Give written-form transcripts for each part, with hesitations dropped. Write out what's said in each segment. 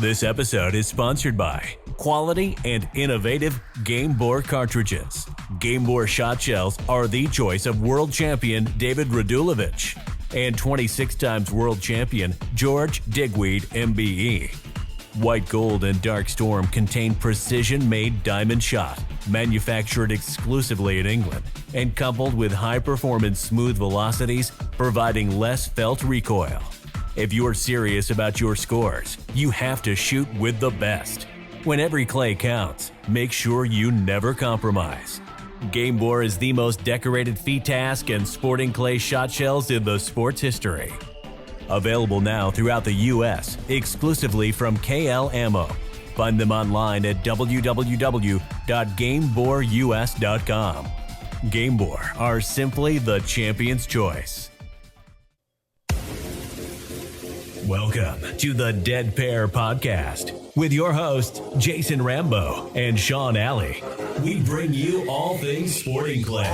This episode is sponsored by quality and innovative Game Bore cartridges. Game Bore shot shells are the choice of world champion David Radulovich and 26 times world champion George Digweed MBE. White Gold and Dark Storm contain precision-made diamond shot, manufactured exclusively in England, and coupled with high-performance smooth velocities, providing less felt recoil. If you're serious about your scores, you have to shoot with the best. When every clay counts, make sure you never compromise. Game Bore is the most decorated FITASC and sporting clay shot shells in the sport's history. Available now throughout the U.S., exclusively from KL Ammo. Find them online at www.gameborus.com. Game Bore are simply the champion's choice. Welcome to the Dead Pair Podcast with your hosts, Jason Rambo and Sean Alley. We bring you all things sporting clay.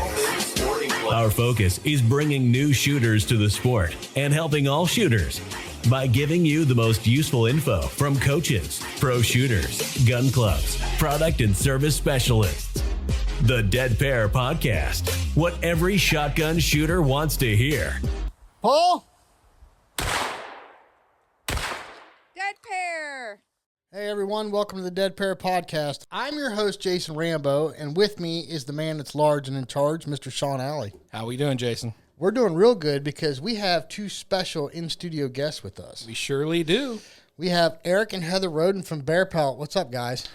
Our focus is bringing new shooters to the sport and helping all shooters by giving you the most useful info from coaches, pro shooters, gun clubs, product and service specialists. The Dead Pair Podcast, what every shotgun shooter wants to hear. Paul? Dead Pair. Hey everyone, welcome to the Dead Pair Podcast. I'm your host, Jason Rambo, and with me is the man that's large and in charge, Mr. Sean Alley. How we doing, Jason? We're doing real good because we have two special in-studio guests with us. We surely do. We have Erich and Heather Roden from Barepelt. What's up, guys?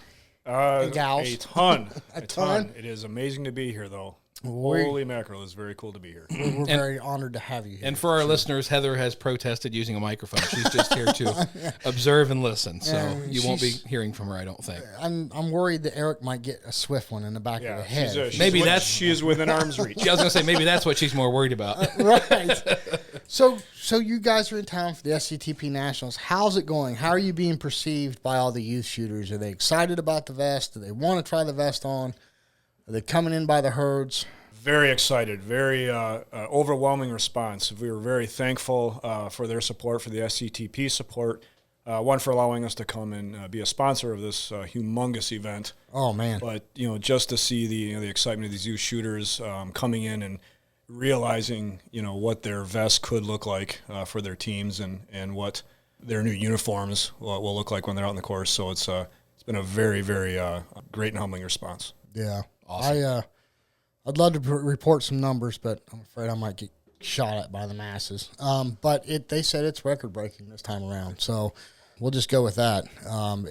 And gals. A ton. A ton? It is amazing to be here, though. We- Holy mackerel, it's very cool to be here. We're very honored to have you here. And for our listeners, Heather has protested using a microphone. She's just here to observe and listen, so you won't be hearing from her, I don't think. I'm worried that Erich might get a swift one in the back of the head. Maybe that's she is within arm's reach. I was going to say, maybe that's what she's more worried about. Right. So you guys are in town for the SCTP Nationals. How's it going? How are you being perceived by all the youth shooters? Are they excited about the vest? Do they want to try the vest on? Are they coming in by the herds? Very excited, very overwhelming response. We were very thankful for their support, for the SCTP support. One, for allowing us to come and be a sponsor of this humongous event. Oh man! But just to see the excitement of these youth shooters coming in and realizing what their vest could look like for their teams and what their new uniforms will look like when they're out on the course. So it's been a very, very great and humbling response. Yeah, awesome. I'd love to report some numbers, but I'm afraid I might get shot at by the masses. But they said it's record breaking this time around, so we'll just go with that.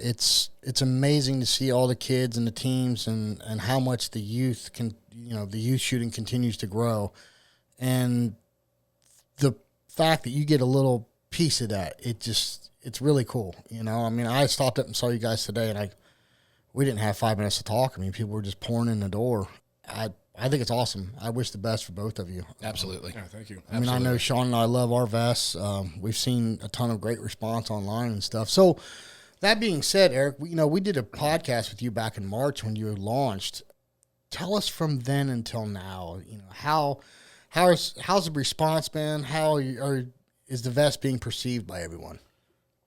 It's amazing to see all the kids and the teams and how much the youth the youth shooting continues to grow, and the fact that you get a little piece of that, it's really cool. I mean, I stopped up and saw you guys today, and we didn't have 5 minutes to talk. I mean, people were just pouring in the door. I think it's awesome. I wish the best for both of you. Absolutely. Yeah, thank you. I mean, I know Sean and I love our vests. We've seen a ton of great response online and stuff. So that being said, Erich, we did a podcast with you back in March when you launched. Tell us from then until now, how's the response been? Is the vest being perceived by everyone?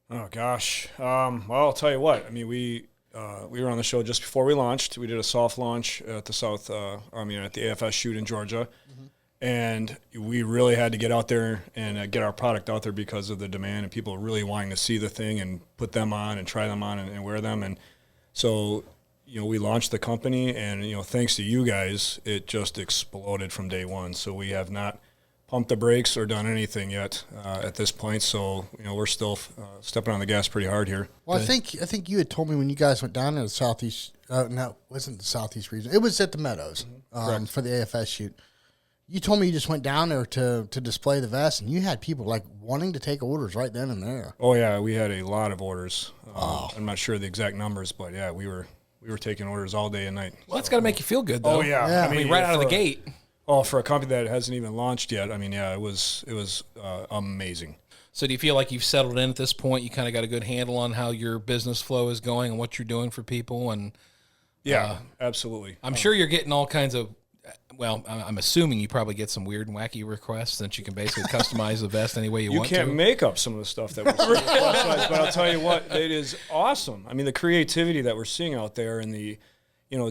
Oh gosh. Well, I'll tell you what. I mean, we were on the show just before we launched. We did a soft launch at the at the AFS shoot in Georgia. Mm-hmm. And we really had to get out there and get our product out there because of the demand and people really wanting to see the thing and put them on and try them on and wear them. And so, we launched the company and, thanks to you guys, it just exploded from day one. So we have not pumped the brakes or done anything yet at this point. So, we're still stepping on the gas pretty hard here. Well, I think you had told me when you guys went down to the Southeast, no, it wasn't the Southeast region. It was at the Meadows for the AFS shoot. You told me you just went down there to display the vest, and you had people wanting to take orders right then and there. Oh yeah, we had a lot of orders. I'm not sure the exact numbers, but yeah, we were taking orders all day and night. Well, that's got to make you feel good, though. Oh yeah. I mean, right out of the gate. Oh, for a company that hasn't even launched yet, I mean, yeah, it was amazing. So do you feel like you've settled in at this point? You kind of got a good handle on how your business flow is going and what you're doing for people? And yeah, absolutely. I'm sure you're getting all kinds of well, I'm assuming you probably get some weird and wacky requests since you can basically customize the vest any way you want to. You can't make up some of the stuff that we're seeing. But I'll tell you what, it is awesome. I mean, the creativity that we're seeing out there and the,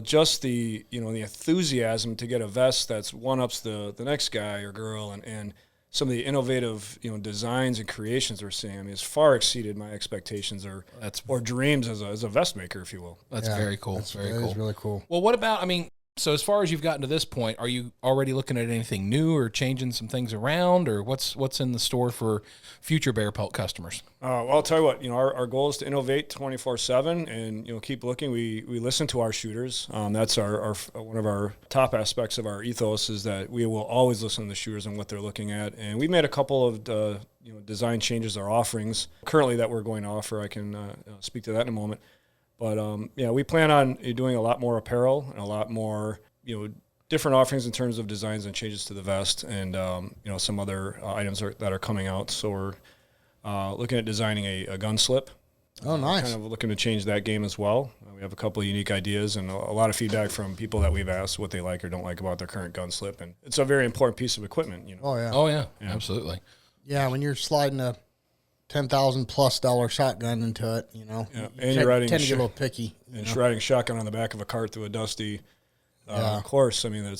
just the, the enthusiasm to get a vest that's one-ups the next guy or girl and some of the innovative, designs and creations we're seeing. I mean, it's far exceeded my expectations or dreams as a vest maker, if you will. That's very cool. That's very cool. That is really cool. Well, what about, so as far as you've gotten to this point, are you already looking at anything new or changing some things around, or what's in the store for future Barepelt customers? Well, I'll tell you what, our goal is to innovate 24/7 and, keep looking. We listen to our shooters. That's our one of our top aspects of our ethos is that we will always listen to the shooters and what they're looking at. And we made a couple of, design changes, our offerings currently that we're going to offer. I can speak to that in a moment. But, we plan on doing a lot more apparel and a lot more, different offerings in terms of designs and changes to the vest and, some other items that are coming out. So we're looking at designing a gun slip. Oh, nice. Kind of looking to change that game as well. We have a couple of unique ideas and a lot of feedback from people that we've asked what they like or don't like about their current gun slip. And it's a very important piece of equipment, Oh, yeah. Oh, yeah. Absolutely. Yeah, when you're sliding a $10,000+ shotgun into it, Yeah. And you're riding tend to get a little picky. And riding shotgun on the back of a cart through a dusty course. I mean,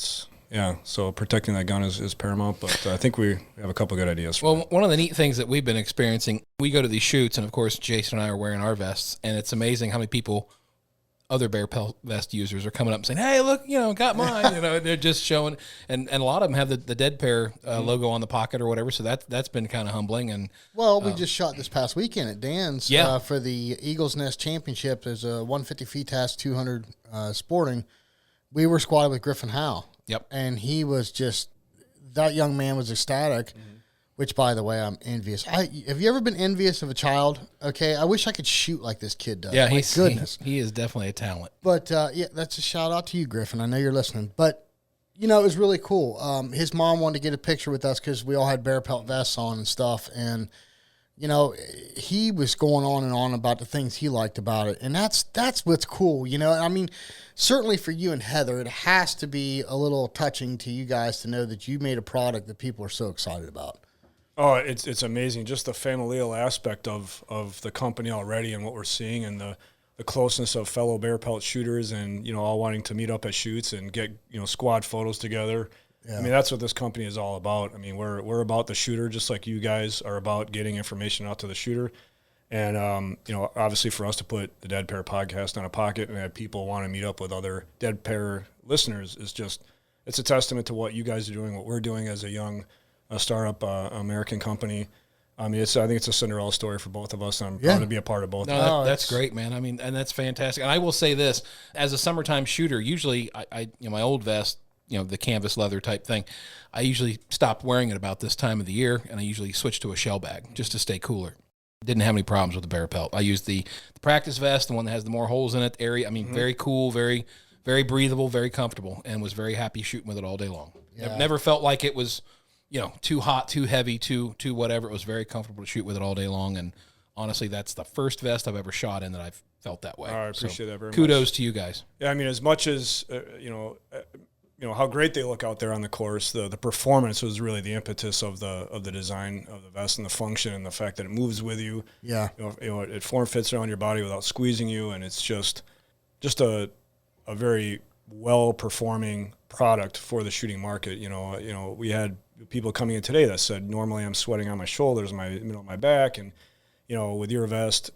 so protecting that gun is paramount. But I think we have a couple good ideas. Well, one of the neat things that we've been experiencing, we go to these shoots, and of course, Jason and I are wearing our vests, and it's amazing how many people, other Barepelt vest users, are coming up and saying, "Hey, look, got mine." They're just showing, and a lot of them have the Dead Pair logo on the pocket or whatever. So that's been kind of humbling. And we just shot this past weekend at Dan's for the Eagles Nest Championship. There's a 150 FETAS 200 sporting. We were squatted with Griffin Howe. Yep, and he was that young man was ecstatic. Which, by the way, I'm envious. Have you ever been envious of a child? Okay, I wish I could shoot like this kid does. Yeah, goodness, he is definitely a talent. But that's a shout out to you, Griffin. I know you're listening. But it was really cool. His mom wanted to get a picture with us because we all had Barepelt vests on and stuff. And he was going on and on about the things he liked about it, and that's what's cool. I mean, certainly for you and Heather, it has to be a little touching to you guys to know that you made a product that people are so excited about. Oh, it's amazing. Just the familial aspect of the company already and what we're seeing and the closeness of fellow Barepelt shooters and, all wanting to meet up at shoots and get, squad photos together. Yeah. I mean, that's what this company is all about. I mean, we're about the shooter just like you guys are about getting information out to the shooter. And, obviously for us to put the Dead Pair podcast on a pocket and have people want to meet up with other Dead Pair listeners is it's a testament to what you guys are doing, what we're doing as a young startup American company. I mean, I think it's a Cinderella story for both of us. I'm proud to be a part of both. No, that's great, man. I mean, and that's fantastic. And I will say this, as a summertime shooter, usually I my old vest, the canvas leather type thing, I usually stopped wearing it about this time of the year, and I usually switched to a shell bag just to stay cooler. Didn't have any problems with the Barepelt. I used the practice vest, the one that has the more holes in it area. I mean, very cool, very, very breathable, very comfortable, and was very happy shooting with it all day long. Yeah. Never felt like it was too hot, too heavy, too whatever. It was very comfortable to shoot with it all day long. And honestly, that's the first vest I've ever shot in that I've felt that way. I appreciate that very much. Kudos to you guys. Yeah, I mean, as much as, how great they look out there on the course, the performance was really the impetus of the design of the vest and the function and the fact that it moves with you. Yeah. It form fits around your body without squeezing you. And it's just a very well-performing product for the shooting market. We had people coming in today that said, normally I'm sweating on my shoulders, my middle of my back, and with your vest,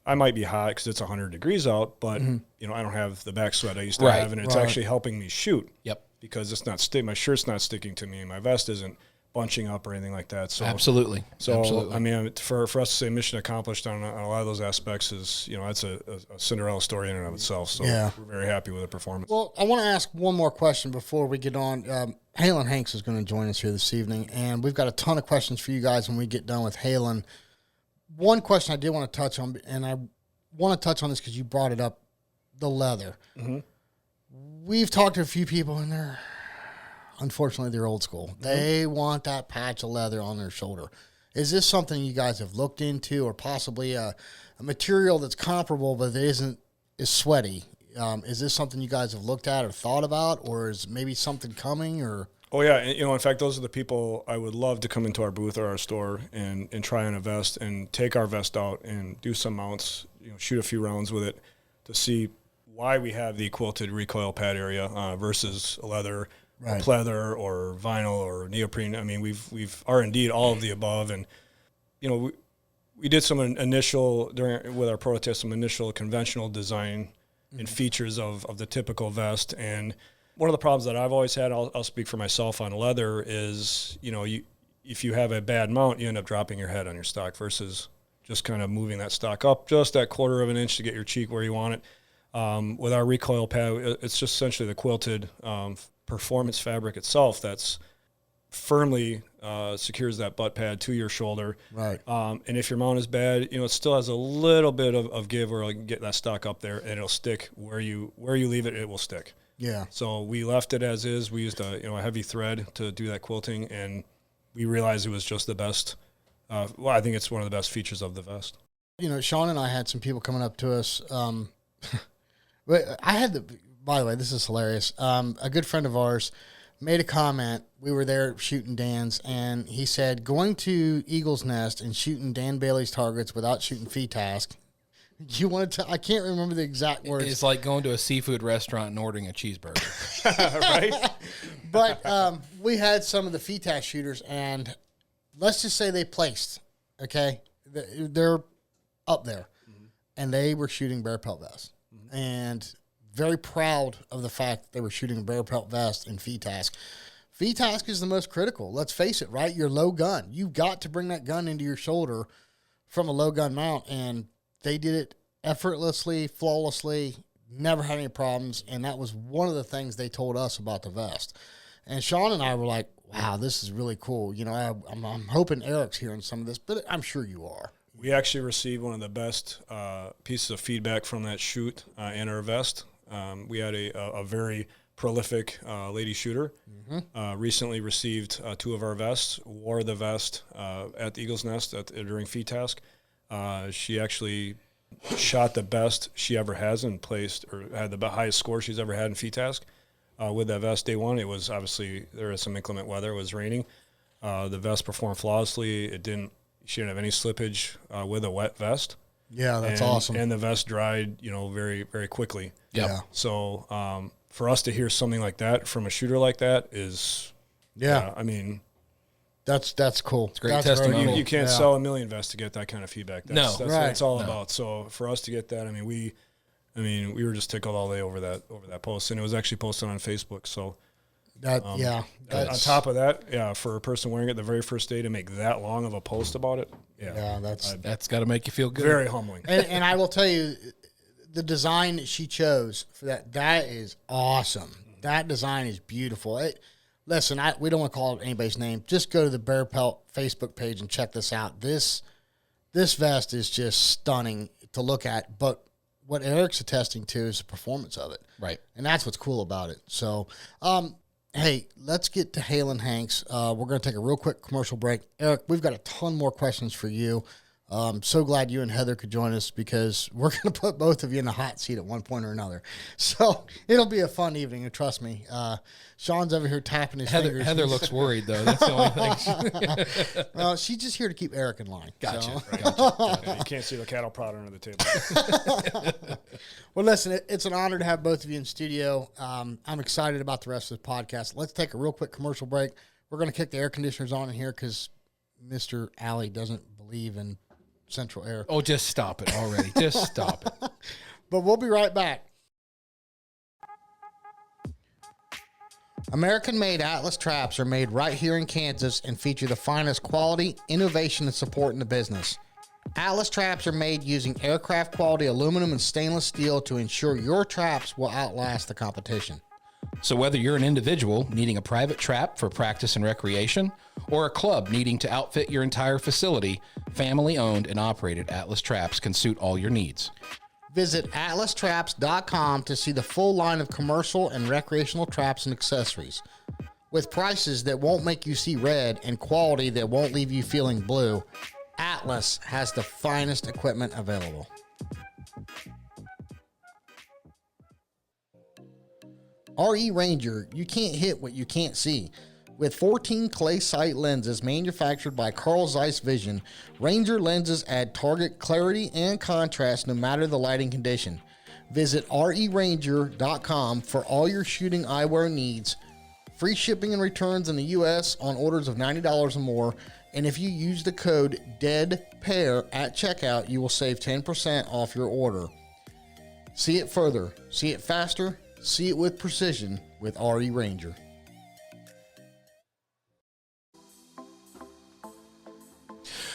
I might be hot because it's 100 degrees out, but I don't have the back sweat I used to have, and it's actually helping me shoot. Yep. Because it's not my shirt's not sticking to me, and my vest isn't bunching up or anything like that. So absolutely. I mean, for us to say mission accomplished on a lot of those aspects is, that's a Cinderella story in and of itself. So we're very happy with the performance. Well, I want to ask one more question before we get on. Halen Hanks is going to join us here this evening, and we've got a ton of questions for you guys when we get done with Halen. One question I did want to touch on, and I want to touch on this because you brought it up, the leather. Mm-hmm. We've talked to a few people, and unfortunately, they're old school. Mm-hmm. They want that patch of leather on their shoulder. Is this something you guys have looked into, or possibly a material that's comparable but it isn't as sweaty? Is this something you guys have looked at or thought about, or is maybe something coming? Or Oh yeah, and, in fact, those are the people I would love to come into our booth or our store and try on a vest and take our vest out and do some mounts, shoot a few rounds with it to see why we have the quilted recoil pad area versus a leather, Right. or pleather, or vinyl, or neoprene. I mean, we've R&D'd all of the above, and we did some initial with our prototype, some initial conventional design and features of the typical vest. And one of the problems that I've always had, I'll speak for myself on leather, is if you have a bad mount, you end up dropping your head on your stock versus just kind of moving that stock up just that quarter of an inch to get your cheek where you want it. With our recoil pad, it's just essentially the quilted performance fabric itself that's firmly secures that butt pad to your shoulder. Right. And if your mount is bad, it still has a little bit of give where it'll get that stock up there, and it'll stick where you leave it. It will stick. yeah, So we left it as is. We used a heavy thread to do that quilting, and we realized it was just the best. I think it's one of the best features of the vest. Sean and I had some people coming up to us. But I had by the way, this is hilarious. A good friend of ours made a comment. We were there shooting Dan's, and he said, going to Eagle's Nest and shooting Dan Bailey's targets without shooting FETASC. You wanted to, I can't remember the exact words. It's like going to a seafood restaurant and ordering a cheeseburger. Right? But we had some of the FETASC shooters, and let's just say they placed, okay? They're up there, and they were shooting Barepelt vests. And very proud of the fact that they were shooting a Barepelt vest in FETASC. FETASC is the most critical. Let's face it, right? Your low gun. You've got to bring that gun into your shoulder from a low gun mount, and they did it effortlessly, flawlessly, never had any problems, and that was one of the things they told us about the vest. And Sean and I were like, wow, this is really cool. I'm hoping Eric's hearing some of this, but I'm sure you are. We actually received one of the best pieces of feedback from that shoot in our vest. We had a very prolific lady shooter. Recently received 2 of our vests, wore the vest at the Eagle's Nest during FETASC. She actually shot the best she ever has and placed, or had the highest score she's ever had in FETASC with that vest day one. It was obviously, there was some inclement weather. It was raining. The vest performed flawlessly. She didn't have any slippage with a wet vest. Yeah, that's awesome. And the vest dried, very, very quickly. Yep. Yeah. So for us to hear something like that from a shooter like that is, I mean, that's cool. It's great testimony. you can't sell a million vests to get that kind of feedback. That's right. what it's all about. So for us to get that, we were just tickled all day over that post, and it was actually posted on Facebook. So on top of that, for a person wearing it the very first day to make that long of a post about it, That's got to make you feel good. very humbling. and I will tell you, the design that she chose for that is awesome. That design is beautiful. Listen, we don't want to call it anybody's name. Just go to the Barepelt Facebook page and check this out. This vest is just stunning to look at, but what Eric's attesting to is the performance of it. Right. And that's what's cool about it. So, hey, let's get to Halen Hanks. We're going to take a real quick commercial break. Erich, we've got a ton more questions for you. So glad you and Heather could join us, because we're going to put both of you in the hot seat at one point or another. So it'll be a fun evening, and trust me. Sean's over here tapping his fingers. Heather looks worried, though. That's the only thing. Well, she's just here to keep Erich in line. Gotcha. Yeah, you can't see the cattle prod under the table. Well, listen, it's an honor to have both of you in studio. I'm excited about the rest of the podcast. Let's take a real quick commercial break. We're going to kick the air conditioners on in here because Mr. Alley doesn't believe in central air. Oh, just stop it already. Just stop it. But we'll be right back. American-made Atlas traps are made right here in Kansas and feature the finest quality, innovation, and support in the business. Atlas traps are made using aircraft-quality aluminum and stainless steel to ensure your traps will outlast the competition. So whether you're an individual needing a private trap for practice and recreation, or a club needing to outfit your entire facility, family-owned and operated Atlas Traps can suit all your needs. Visit atlastraps.com to see the full line of commercial and recreational traps and accessories. With prices that won't make you see red and quality that won't leave you feeling blue, Atlas has the finest equipment available. RE Ranger, you can't hit what you can't see. With 14 clay sight lenses manufactured by Carl Zeiss Vision, Ranger lenses add target clarity and contrast no matter the lighting condition. Visit reranger.com for all your shooting eyewear needs. Free shipping and returns in the U.S. on orders of $90 or more. And if you use the code DEADPAIR at checkout, you will save 10% off your order. See it further, see it faster, see it with precision with RE Ranger.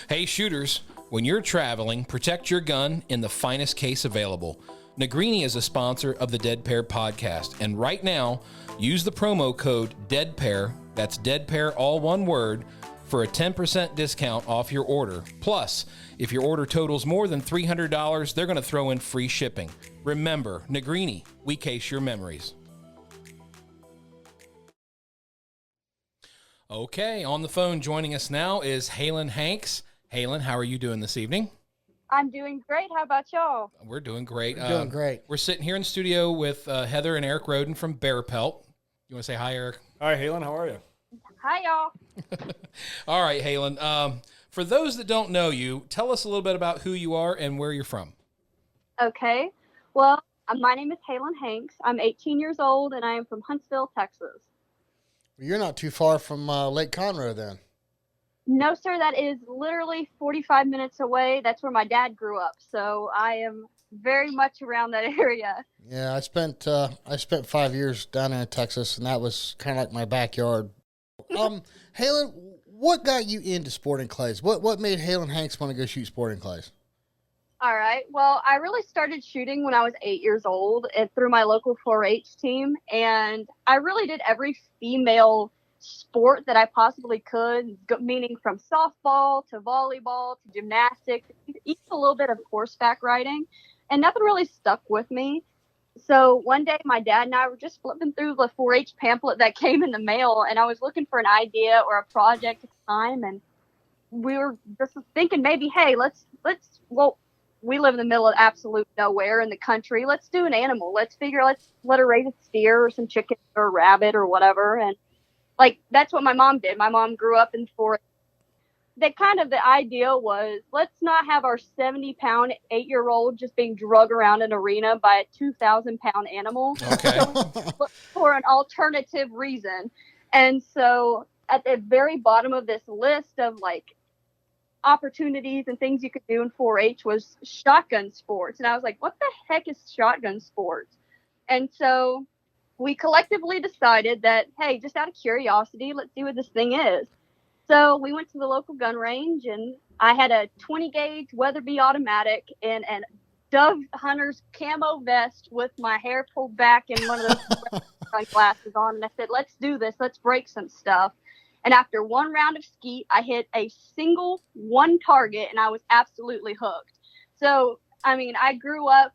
Hey shooters, when you're traveling, protect your gun in the finest case available. Negrini is a sponsor of the Dead Pair podcast, and right now, use the promo code DEADPAIR, that's DEADPAIR all one word, for a 10% discount off your order. Plus, if your order totals more than $300, they're going to throw in free shipping. Remember, Negrini, we case your memories. Okay, on the phone joining us now is Halen Hanks. Halen, how are you doing this evening? I'm doing great. How about y'all? We're doing great. Doing great. We're sitting here in studio with Heather and Erich Roden from Barepelt. You want to say hi, Erich? Hi, Haylyn. How are you? Hi, y'all. All right, Halen. For those that don't know you, tell us a little bit about who you are and where you're from. Okay. Well, my name is Haylyn Hanks. I'm 18 years old, and I am from Huntsville, Texas. You're not too far from Lake Conroe then. No, sir, that is literally 45 minutes away. That's where my dad grew up, so I am very much around that area. Yeah, I spent 5 years down in Texas, and that was kind of like my backyard. Halen, what got you into sporting clays? What made Halen Hanks want to go shoot sporting clays? All right. Well, I really started shooting when I was 8 years old and through my local 4-H team, and I really did every female sport that I possibly could, meaning from softball to volleyball to gymnastics, even a little bit of horseback riding, and nothing really stuck with me. So one day my dad and I were just flipping through the 4-H pamphlet that came in the mail, and I was looking for an idea or a project at the time, and we were just thinking maybe, hey, well, we live in the middle of absolute nowhere in the country. Let's do an animal. Let's let her raise a steer or some chicken or a rabbit or whatever. And like, that's what my mom did. My mom grew up in forest. The idea was, let's not have our 70-pound 8-year-old just being drug around an arena by a 2,000-pound animal. Okay. So we looked for an alternative reason. And so at the very bottom of this list of like opportunities and things you could do in 4-H was shotgun sports. And I was like, what the heck is shotgun sports? And so we collectively decided that, hey, just out of curiosity, let's see what this thing is. So we went to the local gun range, and I had a 20-gauge Weatherby automatic and a Dove Hunter's camo vest with my hair pulled back and one of those glasses on. And I said, let's do this. Let's break some stuff. And after one round of skeet, I hit a single one target, and I was absolutely hooked. So, I mean, I grew up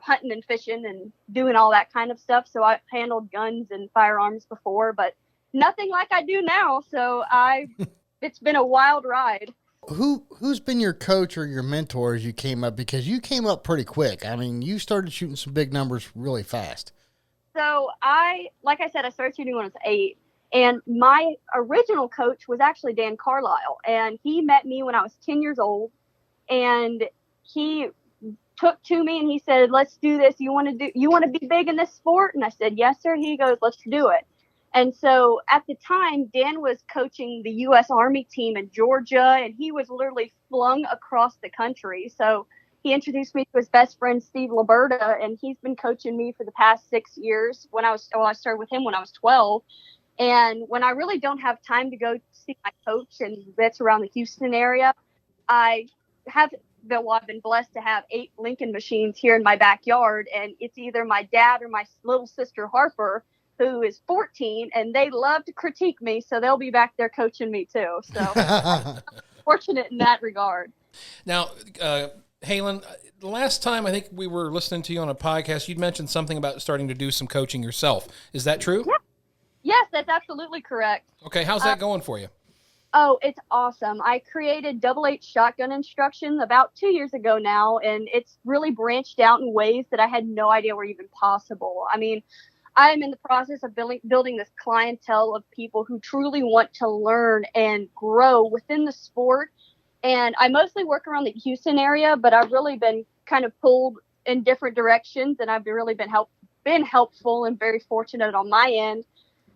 hunting and fishing and doing all that kind of stuff. So I've handled guns and firearms before, but nothing like I do now. So it's been a wild ride. Who's been your coach or your mentor as you came up? Because you came up pretty quick. I mean, you started shooting some big numbers really fast. So like I said, I started shooting when I was 8. And my original coach was actually Dan Carlisle. And he met me when I was 10 years old. And he took to me and he said, let's do this. You want to be big in this sport? And I said, yes, sir. He goes, let's do it. And so at the time, Dan was coaching the U.S. Army team in Georgia, and he was literally flung across the country. So he introduced me to his best friend, Steve Liberta, and he's been coaching me for the past 6 years. I started with him when I was 12. And when I really don't have time to go see my coach, and that's around the Houston area, I've been blessed to have 8 Lincoln machines here in my backyard, and it's either my dad or my little sister Harper, who is 14, and they love to critique me, so they'll be back there coaching me too. So I'm fortunate in that regard. Now, Halen, the last time I think we were listening to you on a podcast, you'd mentioned something about starting to do some coaching yourself. Is that true? Yeah. Yes, that's absolutely correct. Okay, how's that going for you? Oh, it's awesome. I created Double H shotgun instruction about 2 years ago now, and it's really branched out in ways that I had no idea were even possible. I mean, I'm in the process of building this clientele of people who truly want to learn and grow within the sport. And I mostly work around the Houston area, but I've really been kind of pulled in different directions, and I've really been helpful and very fortunate on my end.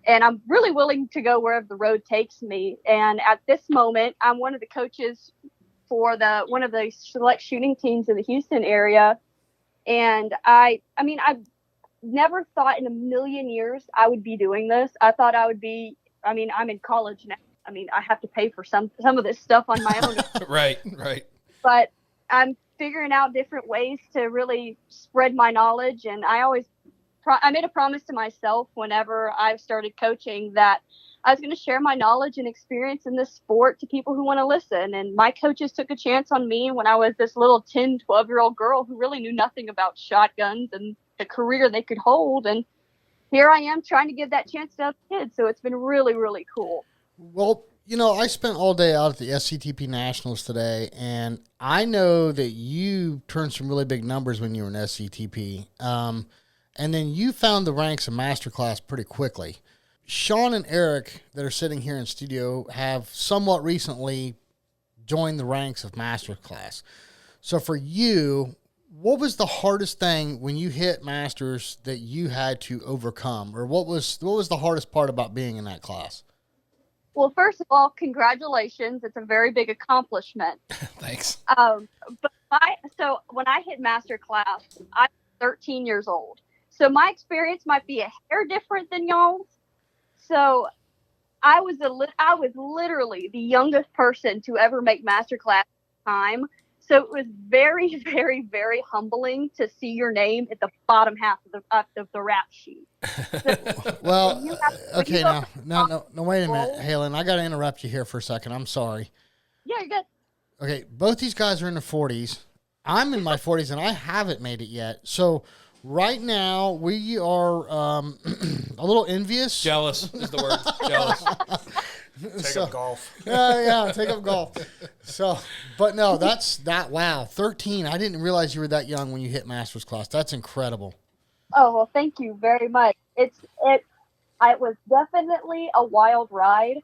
And I'm really willing to go wherever the road takes me. And at this moment, I'm one of the coaches for one of the select shooting teams in the Houston area. And I mean, I've never thought in a million years I would be doing this. I thought I would be, I mean, I'm in college now. I mean, I have to pay for some of this stuff on my own. Right. But I'm figuring out different ways to really spread my knowledge. And I made a promise to myself whenever I started coaching that I was going to share my knowledge and experience in this sport to people who want to listen. And my coaches took a chance on me when I was this little 10, 12-year-old girl who really knew nothing about shotguns and the career they could hold. And here I am trying to give that chance to other kids. So it's been really, really cool. Well, I spent all day out at the SCTP Nationals today, and I know that you turned some really big numbers when you were in SCTP. And then you found the ranks of Masterclass pretty quickly. Sean and Erich, that are sitting here in studio, have somewhat recently joined the ranks of Masterclass. So for you, what was the hardest thing when you hit Masters that you had to overcome? Or what was the hardest part about being in that class? Well, first of all, congratulations. It's a very big accomplishment. Thanks. But when I hit Masterclass, I was 13 years old. So my experience might be a hair different than y'all's. So I was literally the youngest person to ever make Masterclass at the time. So it was very, very, very humbling to see your name at the bottom half of the rap sheet. Well, okay, now, wait a minute, Halen. I got to interrupt you here for a second. I'm sorry. Yeah, you're good. Okay, both these guys are in their 40s. I'm in my 40s, and I haven't made it yet. So right now, we are a little envious. Jealous is the word. Jealous. Take up golf. Yeah, take up golf. So, but no, wow, 13. I didn't realize you were that young when you hit Masters class. That's incredible. Oh, well, thank you very much. It was definitely a wild ride.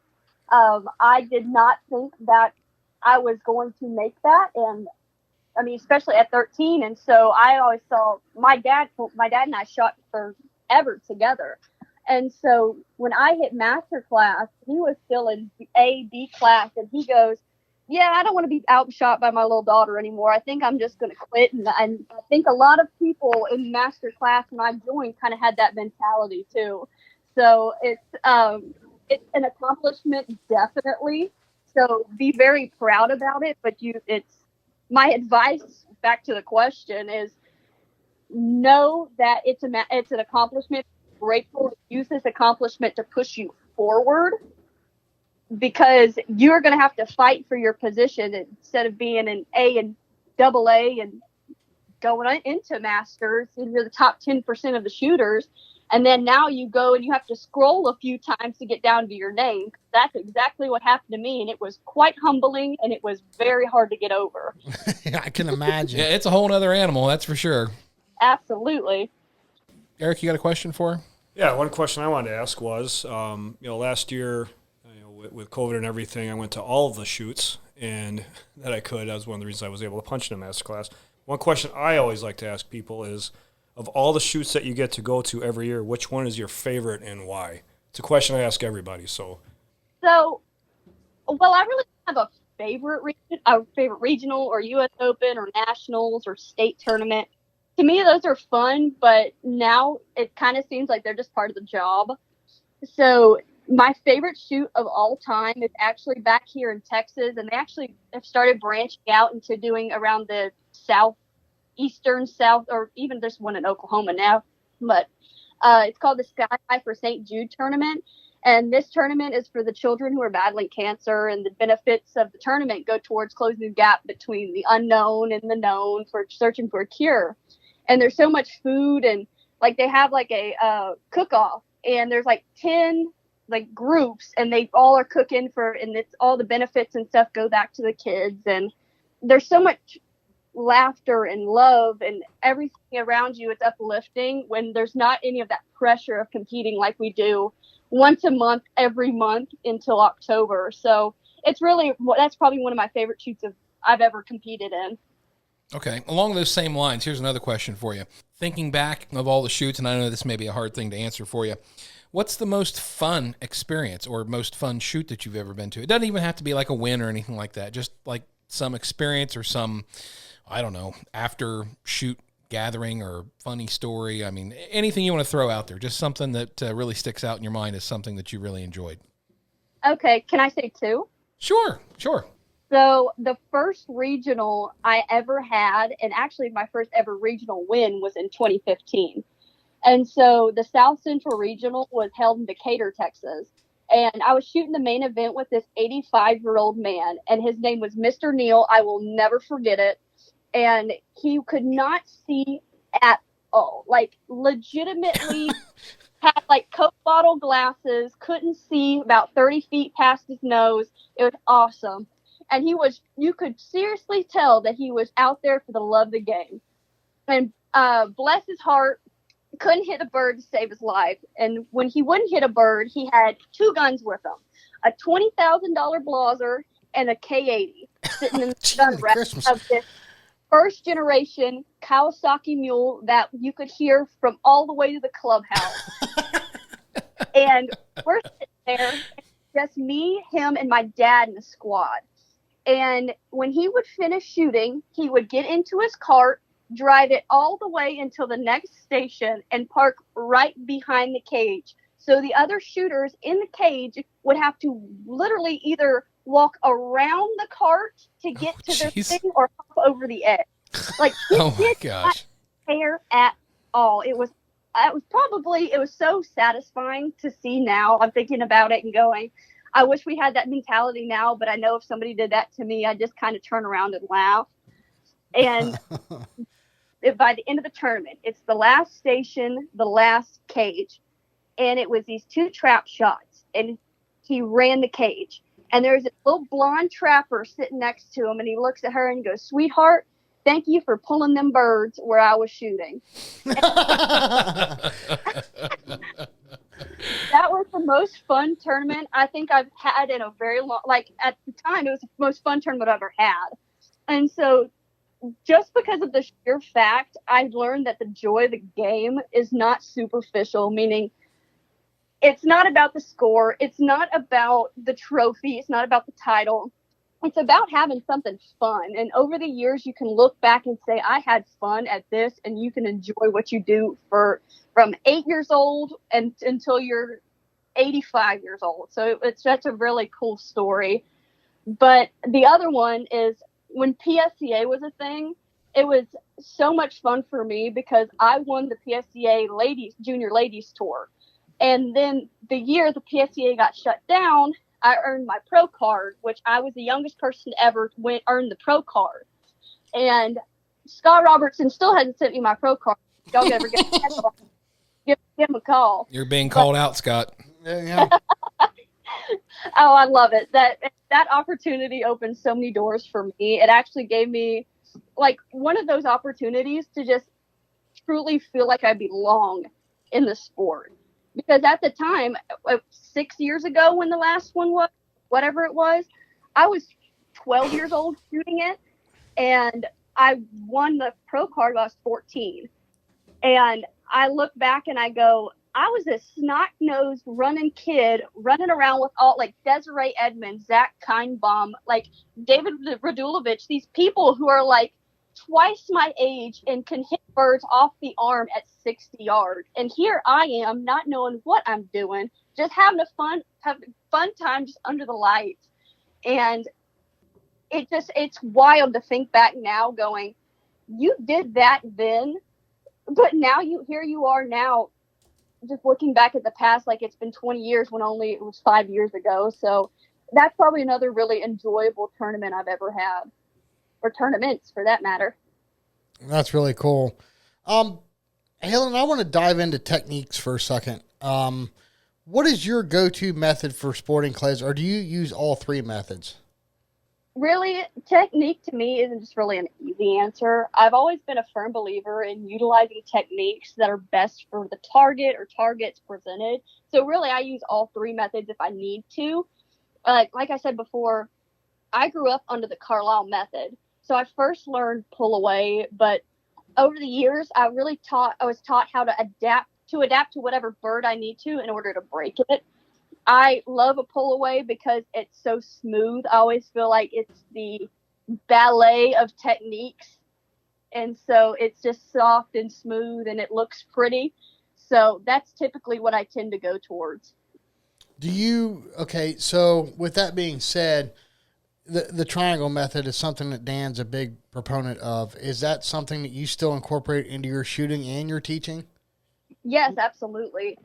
I did not think that I was going to make that, and I mean, especially at 13. And so I always saw my dad and I shot forever together. And so when I hit Master class, he was still in A, B class, and he goes, yeah, I don't want to be outshot by my little daughter anymore. I think I'm just going to quit. And I think a lot of people in Master class when I joined kind of had that mentality too. So it's an accomplishment, definitely. So be very proud about it. But my advice back to the question is know that it's an accomplishment. Grateful to use this accomplishment to push you forward, because you're going to have to fight for your position instead of being an A and double A and going into Masters and you're the top 10% of the shooters. And then now you go and you have to scroll a few times to get down to your name. That's exactly what happened to me. And it was quite humbling and it was very hard to get over. I can imagine. Yeah, it's a whole other animal. That's for sure. Absolutely. Erich, you got a question for her? Yeah, one question I wanted to ask was, last year, with COVID and everything, I went to all of the shoots and that I could. That was one of the reasons I was able to punch in a master class. One question I always like to ask people is, of all the shoots that you get to go to every year, which one is your favorite and why? It's a question I ask everybody. So, I really have a favorite regional or U.S. Open or Nationals or state tournament. To me, those are fun, but now it kind of seems like they're just part of the job. So my favorite shoot of all time is actually back here in Texas, and they actually have started branching out into doing around the southeastern South, or even there's one in Oklahoma now. But it's called the Sky High for St. Jude tournament. And this tournament is for the children who are battling cancer, and the benefits of the tournament go towards closing the gap between the unknown and the known for searching for a cure. And there's so much food, and like they have like a cook-off, and there's like 10 like groups, and they all are cooking and it's all the benefits and stuff go back to the kids. And there's so much laughter and love and everything around you. It's uplifting when there's not any of that pressure of competing like we do once a month, every month until October. So that's probably one of my favorite shoots I've ever competed in. Okay. Along those same lines, here's another question for you. Thinking back of all the shoots, and I know this may be a hard thing to answer for you, what's the most fun experience or most fun shoot that you've ever been to? It doesn't even have to be like a win or anything like that. Just like some experience or some, I don't know, after shoot gathering or funny story. I mean, anything you want to throw out there, just something that really sticks out in your mind as something that you really enjoyed. Okay. Can I say two? Sure. So the first regional I ever had, and actually my first ever regional win, was in 2015. And so the South Central Regional was held in Decatur, Texas. And I was shooting the main event with this 85-year-old man, and his name was Mr. Neal. I will never forget it. And he could not see at all, like legitimately had like Coke bottle glasses, couldn't see about 30 feet past his nose. It was awesome. And you could seriously tell that he was out there for the love of the game. And bless his heart, couldn't hit a bird to save his life. And when he wouldn't hit a bird, he had two guns with him, a $20,000 Blaser and a K80 sitting in the gun rack of this first generation Kawasaki mule that you could hear from all the way to the clubhouse. And we're sitting there, just me, him, and my dad in the squad. And when he would finish shooting, he would get into his cart, drive it all the way until the next station, and park right behind the cage. So the other shooters in the cage would have to literally either walk around the cart to get to their thing or hop over the edge. Like, oh my gosh, not care at all. It was so satisfying to see now. I'm thinking about it and going, I wish we had that mentality now, but I know if somebody did that to me, I'd just kind of turn around and laugh. And by the end of the tournament, it's the last station, the last cage. And it was these two trap shots. And he ran the cage. And there's a little blonde trapper sitting next to him. And he looks at her and goes, "Sweetheart, thank you for pulling them birds where I was shooting." That was the most fun tournament I think I've had in a very long, like at the time, it was the most fun tournament I've ever had. And so just because of the sheer fact, I learned that the joy of the game is not superficial, meaning it's not about the score. It's not about the trophy. It's not about the title. It's about having something fun. And over the years, you can look back and say, I had fun at this, and you can enjoy what you do from 8 years old and until you're 85 years old. So that's a really cool story. But the other one is when PSCA was a thing, it was so much fun for me because I won the PSCA Junior Ladies Tour. And then the year the PSCA got shut down, I earned my pro card, which I was the youngest person to ever earn the pro card. And Scott Robertson still hasn't sent me my pro card. Y'all ever get that? Give him a call. You're being called out, Scott. Yeah. Oh, I love it. That opportunity opened so many doors for me. It actually gave me like one of those opportunities to just truly feel like I belong in the sport. Because at the time, 6 years ago when the last one was, whatever it was, I was 12 years old shooting it, and I won the pro card when I was 14. And I look back and I go, I was a snot-nosed running kid running around with all, like Desiree Edmonds, Zach Kindbaum, like David Radulovich, these people who are like twice my age and can hit birds off the arm at 60 yards. And here I am not knowing what I'm doing, just having a fun time just under the lights. And it's wild to think back now going, you did that then, but now here you are now just looking back at the past like it's been 20 years when only it was 5 years ago. So that's probably another really enjoyable tournament I've ever had. Or tournaments, for that matter. That's really cool. Halen, I want to dive into techniques for a second. What is your go-to method for sporting clays, or do you use all three methods? Really, technique to me isn't just really an easy answer. I've always been a firm believer in utilizing techniques that are best for the target or targets presented. So really, I use all three methods if I need to. Like I said before, I grew up under the Carlisle method. So I first learned pull away, but over the years, I was taught how to adapt to whatever bird I need to in order to break it. I love a pull away because it's so smooth. I always feel like it's the ballet of techniques. And so it's just soft and smooth and it looks pretty. So that's typically what I tend to go towards. Okay, so with that being said, the triangle method is something that Dan's a big proponent of. Is that something that you still incorporate into your shooting and your teaching? Yes, absolutely.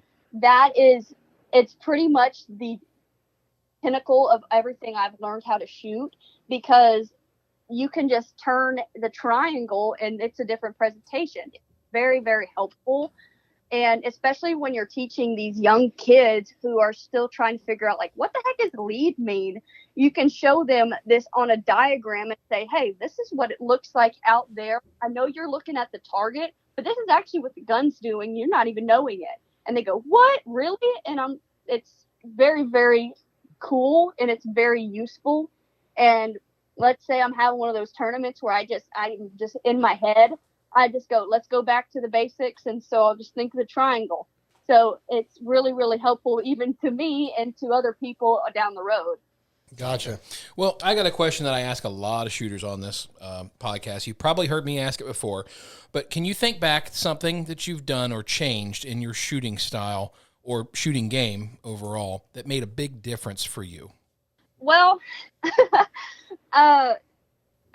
It's pretty much the pinnacle of everything I've learned how to shoot, because you can just turn the triangle and it's a different presentation. It's very, very helpful. And especially when you're teaching these young kids who are still trying to figure out, like, what the heck does lead mean? You can show them this on a diagram and say, hey, this is what it looks like out there. I know you're looking at the target, but this is actually what the gun's doing. You're not even knowing it. And they go, what? Really? And it's very, very cool and it's very useful. And let's say I'm having one of those tournaments where I'm just in my head. I just go, let's go back to the basics. And so I'll just think of the triangle. So it's really, really helpful even to me and to other people down the road. Gotcha. Well, I got a question that I ask a lot of shooters on this podcast. You probably heard me ask it before, but can you think back to something that you've done or changed in your shooting style or shooting game overall that made a big difference for you? Well,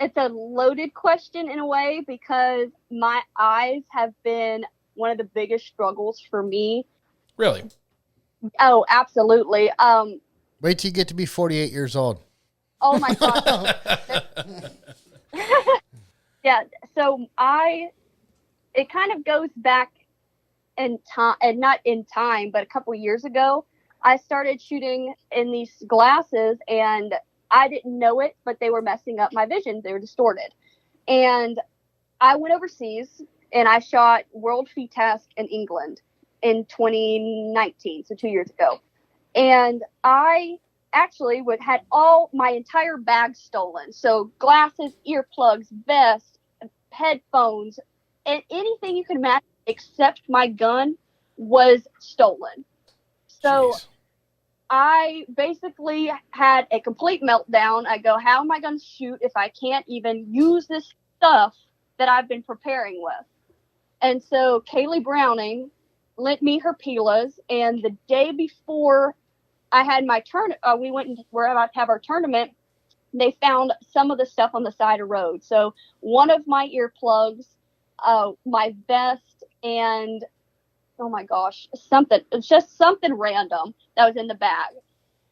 it's a loaded question in a way, because my eyes have been one of the biggest struggles for me. Really? Oh, absolutely. Wait till you get to be 48 years old. Oh my God. Yeah. So it kind of goes back in time, and not in time, but a couple years ago, I started shooting in these glasses and I didn't know it, but they were messing up my vision. They were distorted. And I went overseas and I shot World FITASC in England in 2019, so 2 years ago. And I actually had all my entire bag stolen. So glasses, earplugs, vest, headphones, and anything you can imagine except my gun was stolen. So Jeez. I basically had a complete meltdown. I go, how am I going to shoot if I can't even use this stuff that I've been preparing with? And so Kaylee Browning lent me her Pilas, and the day before I had my we went and we're about to have our tournament. They found some of the stuff on the side of the road. So one of my earplugs, my vest, and oh my gosh, it's just something random that was in the bag.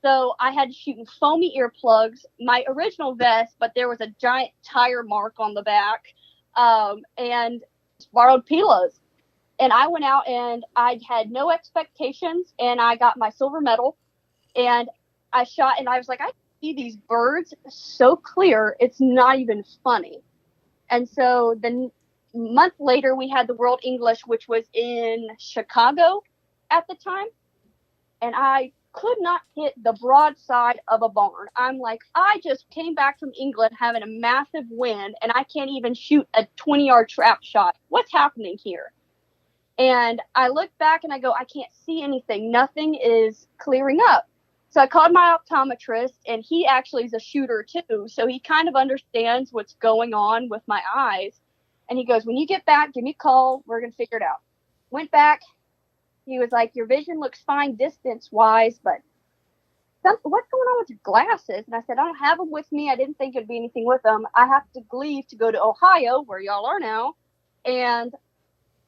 So I had to shoot in foamy earplugs, my original vest, but there was a giant tire mark on the back, and borrowed Pilas. And I went out and I had no expectations, and I got my silver medal, and I shot, and I was like, I see these birds so clear, it's not even funny. And so the month later, we had the World English, which was in Chicago at the time. And I could not hit the broadside of a barn. I'm like, I just came back from England having a massive win, and I can't even shoot a 20-yard trap shot. What's happening here? And I look back and I go, I can't see anything. Nothing is clearing up. So I called my optometrist, and he actually is a shooter too. So he kind of understands what's going on with my eyes. And he goes, when you get back, give me a call. We're going to figure it out. Went back. He was like, your vision looks fine distance-wise, but what's going on with your glasses? And I said, I don't have them with me. I didn't think it'd be anything with them. I have to leave to go to Ohio, where y'all are now. And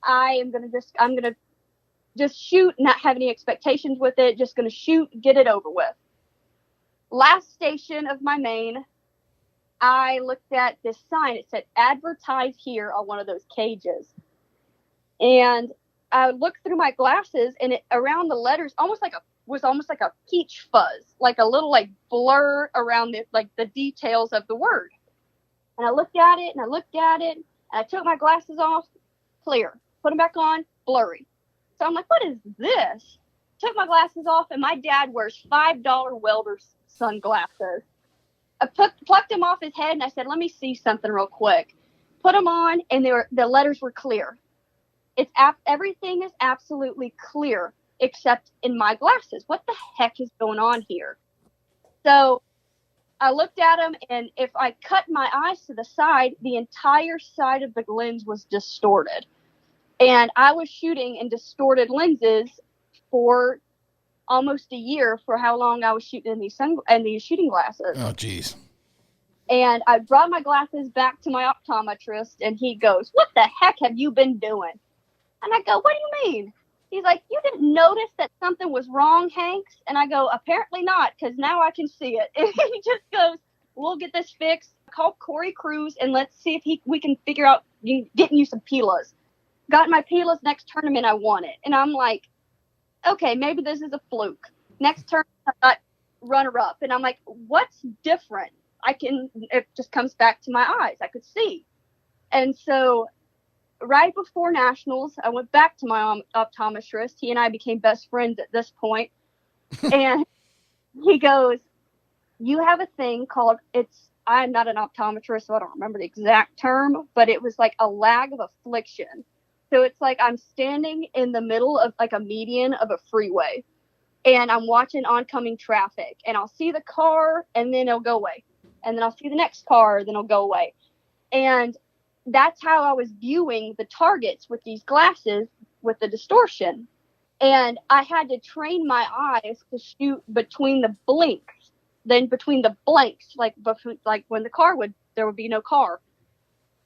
I'm going to just shoot, not have any expectations with it. Just going to shoot, get it over with. Last station of my main, I looked at this sign. It said advertise here on one of those cages. And I looked through my glasses, and around the letters, almost like a was almost like a peach fuzz, like a little like blur around the details of the word. And I looked at it and I looked at it and I took my glasses off, clear. Put them back on, blurry. So I'm like, what is this? Took my glasses off, and my dad wears $5 welder sunglasses. I plucked them off his head, and I said, let me see something real quick. Put them on, and the letters were clear. Everything is absolutely clear except in my glasses. What the heck is going on here? So I looked at them, and if I cut my eyes to the side, the entire side of the lens was distorted. And I was shooting in distorted lenses for almost a year for how long I was shooting in these shooting glasses. Oh, geez. And I brought my glasses back to my optometrist, and he goes, what the heck have you been doing? And I go, what do you mean? He's like, you didn't notice that something was wrong, Hanks? And I go, apparently not, because now I can see it. And he just goes, we'll get this fixed. Call Corey Cruz, and let's see if we can figure out getting you some Pilas. Got my Pilas next tournament, I won it. And I'm like, okay, maybe this is a fluke. Next tournament, I got runner-up. And I'm like, what's different? It just comes back to my eyes. I could see. And so right before nationals, I went back to my optometrist. He and I became best friends at this point. And he goes, you have a thing called, I'm not an optometrist, so I don't remember the exact term, but it was like a lag of affliction. So it's like I'm standing in the middle of like a median of a freeway, and I'm watching oncoming traffic, and I'll see the car, and then it'll go away. And then I'll see the next car, then it'll go away. And that's how I was viewing the targets with these glasses with the distortion. And I had to train my eyes to shoot between the blinks, then between the blanks, like when there would be no car.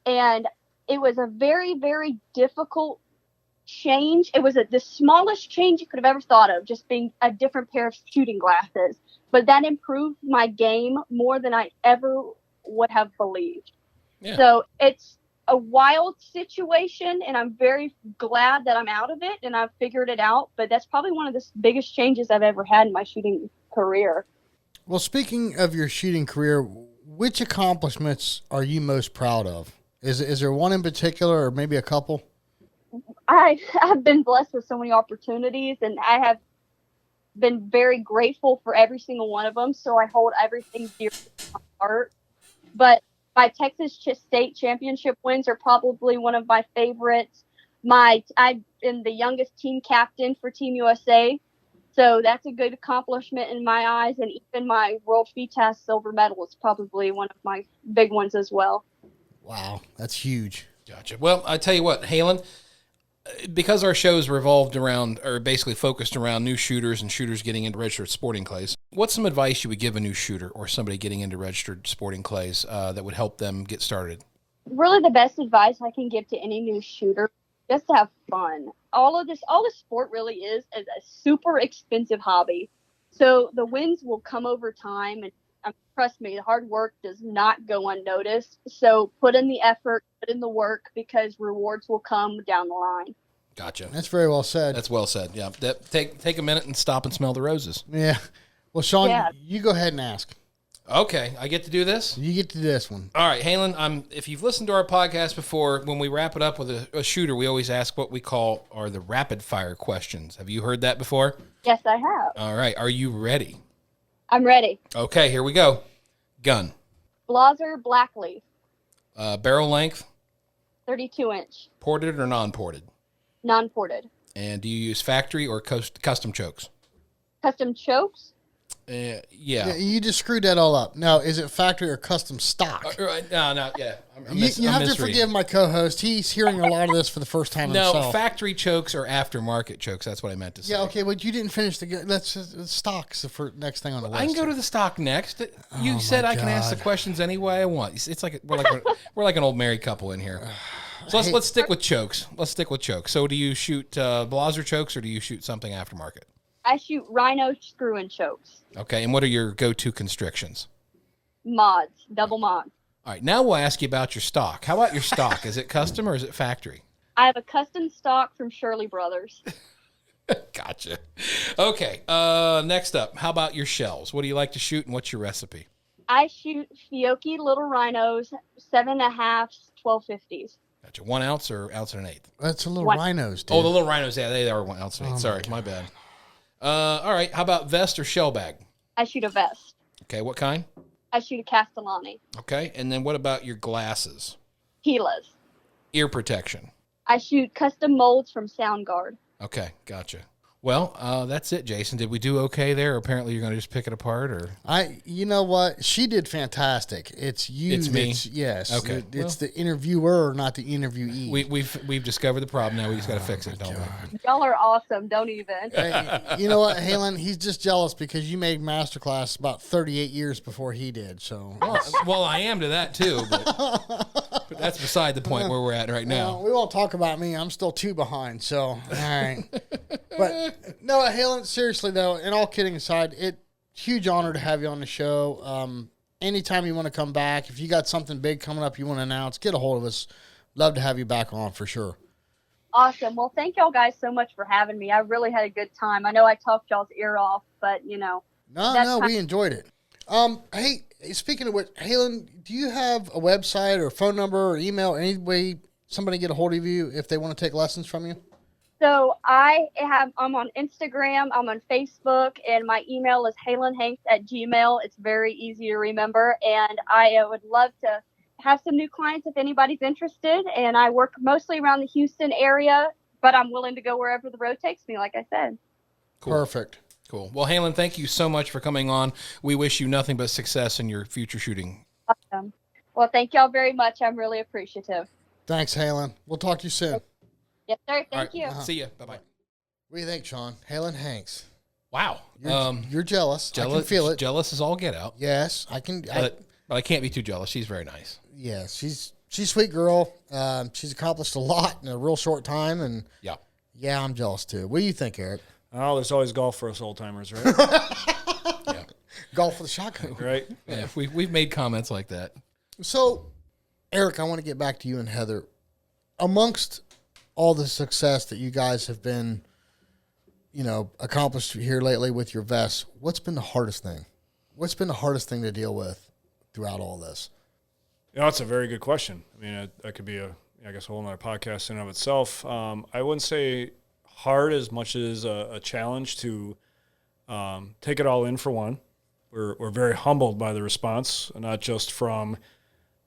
And it was a very, very difficult change. It was the smallest change you could have ever thought of, just being a different pair of shooting glasses. But that improved my game more than I ever would have believed. Yeah. So it's a wild situation, and I'm very glad that I'm out of it and I've figured it out. But that's probably one of the biggest changes I've ever had in my shooting career. Well, speaking of your shooting career, which accomplishments are you most proud of? Is there one in particular, or maybe a couple? I've been blessed with so many opportunities, and I have been very grateful for every single one of them. So I hold everything dear to my heart. But my Texas State Championship wins are probably one of my favorites. I've been the youngest team captain for Team USA. So that's a good accomplishment in my eyes. And even my World FITAS silver medal is probably one of my big ones as well. Wow, that's huge. Gotcha. Well, I tell you what, Halen, because our shows revolved around, or basically focused around new shooters and shooters getting into registered sporting clays, what's some advice you would give a new shooter or somebody getting into registered sporting clays that would help them get started? Really, the best advice I can give to any new shooter, just to have fun. All this sport really is a super expensive hobby. So the wins will come over time, and trust me, the hard work does not go unnoticed. So put in the effort, put in the work, because rewards will come down the line. Gotcha. That's very well said. That's well said. Yeah. Take a minute and stop and smell the roses. Yeah. Well, Sean, you go ahead and ask. Okay. I get to do this? You get to do this one. All right, Halen, if you've listened to our podcast before, when we wrap it up with a shooter, we always ask what we call the rapid fire questions. Have you heard that before? Yes, I have. All right. Are you ready? I'm ready. Okay, here we go. Gun. Blaser Blackleaf. Barrel length? 32-inch. Ported or non-ported? Non-ported. And do you use factory or custom chokes? Custom chokes? Yeah. You just screwed that all up. Now, is it factory or custom stock? No, yeah. You have to forgive my co-host. He's hearing a lot of this for the first time himself. No, factory chokes or aftermarket chokes. That's what I meant to say. Yeah, okay, but you didn't finish that's stock's the next thing on the list. I can go to the stock next. You said I can ask the questions any way I want. It's like we're like an old married couple in here. So let's stick with chokes. So do you shoot Blaser chokes or do you shoot something aftermarket? I shoot Rhino screw-in chokes. Okay, and what are your go-to constrictions? Mods, double mods. All right, now we'll ask you about your stock. How about your stock? Is it custom or is it factory? I have a custom stock from Shirley Brothers. Gotcha. Okay. Next up, how about your shells? What do you like to shoot, and what's your recipe? I shoot Fiocchi little rhinos, 7.5, 1250s. Gotcha. 1 ounce or ounce and an eighth? That's a little What? rhinos, dude. Oh, the little rhinos. Yeah, they are 1 ounce and an eighth. Sorry, my bad. All right. How about vest or shell bag? I shoot a vest. Okay. What kind? I shoot a Castellani. Okay. And then what about your glasses? Gila's. Ear protection. I shoot custom molds from Soundguard. Okay. Gotcha. Well, that's it, Jason. Did we do okay there? Apparently, you're going to just pick it apart, or You know what? She did fantastic. It's you. It's me? Yes. Okay. It's the interviewer, not the interviewee. we've discovered the problem. Now we just got to fix it, don't we? Y'all are awesome. Don't even. Hey, you know what, Halen? He's just jealous because you made Masterclass about 38 years before he did. So Well, I am to that too, but that's beside the point where we're at right now. we won't talk about me. I'm still 2 behind. So all right. But no, Halen. Seriously though, and all kidding aside, huge honor to have you on the show. Anytime you want to come back, if you got something big coming up you want to announce, get a hold of us. Love to have you back on for sure. Awesome. Well, thank y'all guys so much for having me. I really had a good time. I know I talked y'all's ear off, but No, we enjoyed it. Hey, speaking of which, Halen, do you have a website or phone number or email, any way somebody get a hold of you if they want to take lessons from you? So I'm on Instagram, I'm on Facebook, and my email is halenhanks@gmail. It's very easy to remember, and I would love to have some new clients if anybody's interested. And I work mostly around the Houston area, but I'm willing to go wherever the road takes me, like I said. Cool. Perfect. Cool. Well, Halen, thank you so much for coming on. We wish you nothing but success in your future shooting. Awesome. Well, thank y'all very much. I'm really appreciative. Thanks, Halen. We'll talk to you soon. Yes, sir. Thank All right. you. See ya. Bye-bye. What do you think, Sean? Halen Hanks. Wow. You're jealous. I can feel it. Jealous is all get out. Yes, I can. But I can't be too jealous. She's very nice. Yeah, she's a sweet girl. She's accomplished a lot in a real short time, and yeah, I'm jealous too. What do you think, Eric? Oh, there's always golf for us old timers, right? Yeah. Golf with a shotgun. Right? Yeah. We've made comments like that. So, Eric, I want to get back to you and Heather. Amongst all the success that you guys have been, accomplished here lately with your vests, what's been the hardest thing? What's been the hardest thing to deal with throughout all this? That's a very good question. I mean, that could be a whole nother podcast in and of itself. I wouldn't say hard as much as a challenge to take it all in. For one, we're very humbled by the response, not just from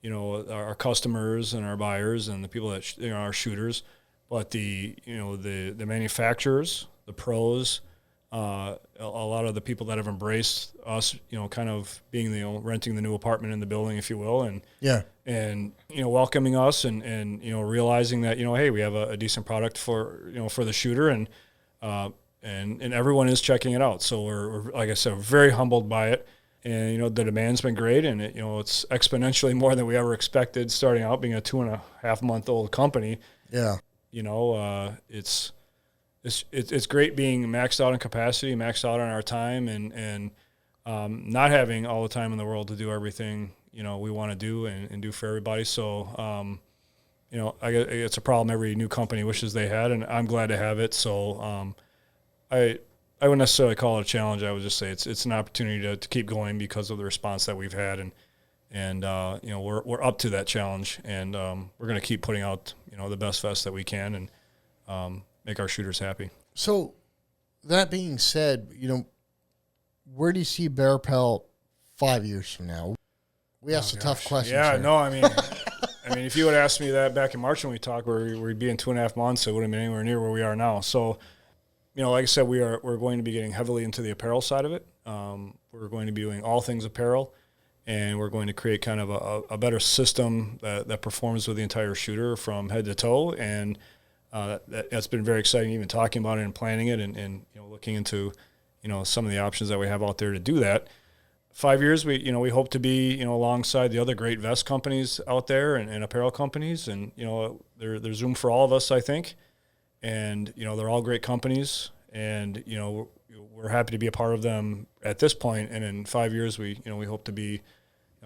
our customers and our buyers and the people that our shooters, but the manufacturers, the pros, a lot of the people that have embraced us, kind of being renting the new apartment in the building, if you will, and welcoming us and realizing that hey, we have a decent product for the shooter, and everyone is checking it out. So we're like I said, very humbled by it, and the demand's been great, and it's exponentially more than we ever expected starting out, being a 2.5-month-old company. Yeah. It's great being maxed out in capacity, maxed out on our time, and not having all the time in the world to do everything we want to do and do for everybody. So it's a problem every new company wishes they had, and I'm glad to have it. So I wouldn't necessarily call it a challenge. I would just say it's an opportunity to keep going because of the response that we've had, and we're up to that challenge, and we're going to keep putting out the best vests that we can, and make our shooters happy. So, that being said, where do you see Barepelt 5 years from now? We asked a tough question. Yeah, here. no, I mean, if you would ask me that back in March when we talked, where we'd be in 2.5 months, it wouldn't have been anywhere near where we are now. So, like I said, we're going to be getting heavily into the apparel side of it. We're going to be doing all things apparel, and we're going to create kind of a better system that performs with the entire shooter from head to toe, and that's been very exciting, even talking about it and planning it, and looking into some of the options that we have out there to do that. 5 years, we hope to be alongside the other great vest companies out there and apparel companies, and there's room for all of us, I think, and they're all great companies, and we're happy to be a part of them at this point. And in 5 years, we hope to be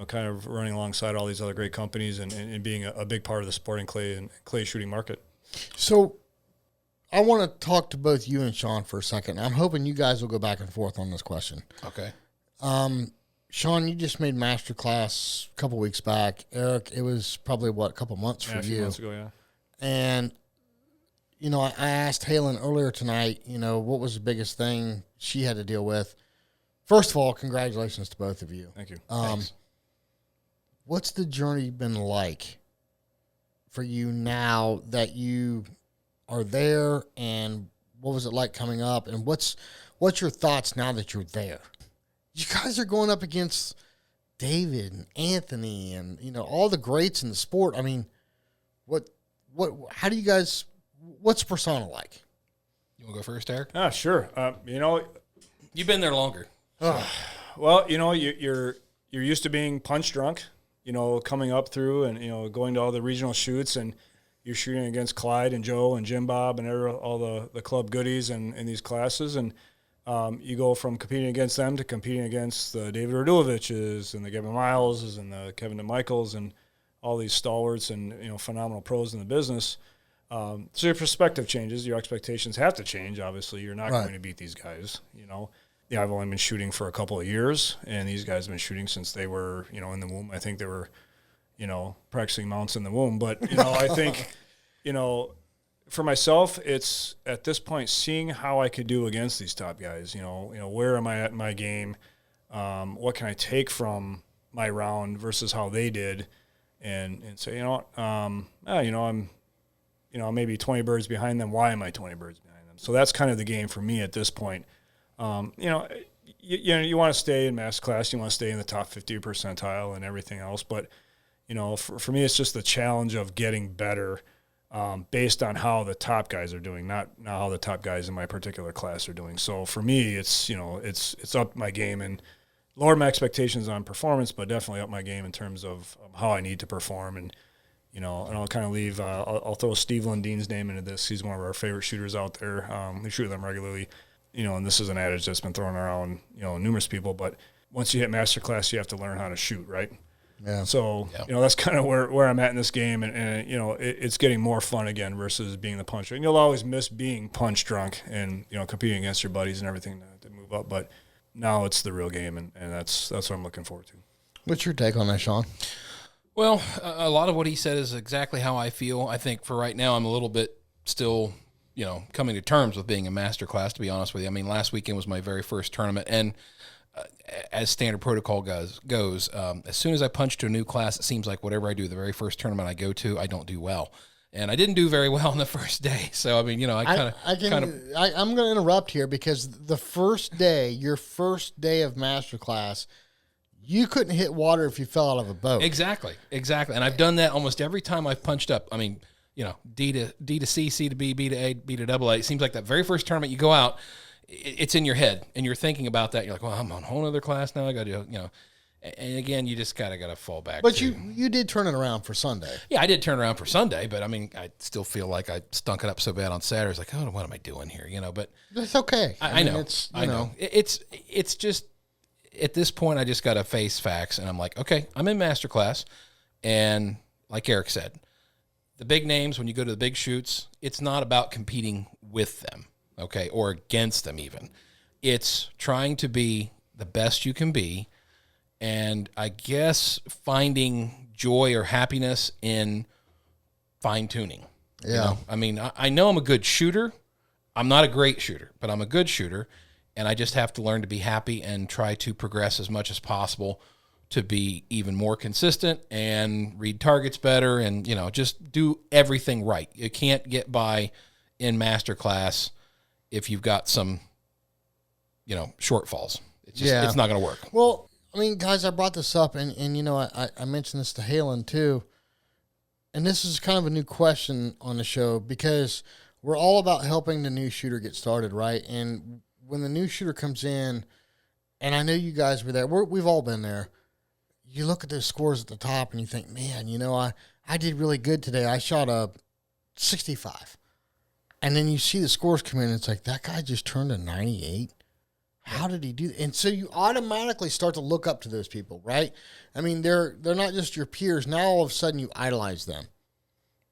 kind of running alongside all these other great companies and being a big part of the sporting clay and clay shooting market. So, I want to talk to both you and Sean for a second. I'm hoping you guys will go back and forth on this question. Okay. Sean, you just made Masterclass a couple weeks back. Erich, it was probably, a couple months for a few you. months ago, yeah. And, I asked Haylyn earlier tonight, what was the biggest thing she had to deal with. First of all, congratulations to both of you. Thank you. Thanks. What's the journey been like for you now that you are there, and what was it like coming up, and what's your thoughts now that you're there? You guys are going up against David and Anthony and all the greats in the sport. I mean, how do you guys, what's persona like? You want to go first, Eric? Sure. You've been there longer. Well, you're used to being punch drunk, coming up through and going to all the regional shoots, and you're shooting against Clyde and Joe and Jim Bob and all the club goodies in these classes, and you go from competing against them to competing against the David Raduloviches and the Gavin Mileses and the Kevin DeMichaels and all these stalwarts and phenomenal pros in the business. So your perspective changes. Your expectations have to change. Obviously, you're not going to beat these guys. I've only been shooting for a couple of years, and these guys have been shooting since they were in the womb. I think they were practicing mounts in the womb. But I think for myself, it's at this point seeing how I could do against these top guys. Where am I at in my game? What can I take from my round versus how they did, and say, I'm maybe 20 birds behind them. Why am I 20 birds behind them? So that's kind of the game for me at this point. You want to stay in master class. You want to stay in the top 50 percentile and everything else. But for me, it's just the challenge of getting better. Based on how the top guys are doing, not how the top guys in my particular class are doing. So for me, it's up my game and lower my expectations on performance, but definitely up my game in terms of how I need to perform. And and I'll kind of leave. I'll throw Steve Lundeen's name into this. He's one of our favorite shooters out there. We shoot them regularly. And this is an adage that's been thrown around, numerous people. But once you hit master class, you have to learn how to shoot, right? Yeah. So, that's kind of where I'm at in this game. And it's getting more fun again versus being the puncher. And you'll always miss being punch drunk and, competing against your buddies and everything to move up. But now it's the real game, and that's what I'm looking forward to. What's your take on that, Sean? Well, a lot of what he said is exactly how I feel. I think for right now, I'm a little bit still, coming to terms with being a master class, to be honest with you. I mean, last weekend was my very first tournament, and as standard protocol goes, as soon as I punch to a new class, it seems like whatever I do, the very first tournament I go to, I don't do well. And I didn't do very well on the first day. So, I mean, I'm going to interrupt here because the first day, your first day of master class, you couldn't hit water if you fell out of a boat. Exactly. And I've done that almost every time I've punched up. I mean, D to C, C to B, B to A, B to double A. It seems like that very first tournament you go out, it's in your head, and you're thinking about that. You're like, well, I'm on a whole other class now. I got to, and again, you just got to fall back. But you did turn it around for Sunday. Yeah, I did turn around for Sunday, but I mean, I still feel like I stunk it up so bad on Saturday. It's like, oh, what am I doing here? But it's okay. I know. I know. It's just at this point, I just got to face facts, and I'm like, okay, I'm in master class, and like Erich said, the big names, when you go to the big shoots, it's not about competing with them. Okay, or against them even. It's trying to be the best you can be, and I guess finding joy or happiness in fine-tuning. Yeah. I mean, I know I'm a good shooter. I'm not a great shooter, but I'm a good shooter, and I just have to learn to be happy and try to progress as much as possible to be even more consistent and read targets better and, just do everything right. You can't get by in master class if you've got some, shortfalls. It's just, it's not going to work. Well, I mean, guys, I brought this up, and I mentioned this to Halen, too, and this is kind of a new question on the show because we're all about helping the new shooter get started, right? And when the new shooter comes in, and I know you guys were there, we've all been there, you look at those scores at the top, and you think, man, I did really good today. I shot a 65. And then you see the scores come in, and it's like, that guy just turned a 98. How did he do that? And so you automatically start to look up to those people, right? I mean, they're not just your peers. Now all of a sudden you idolize them.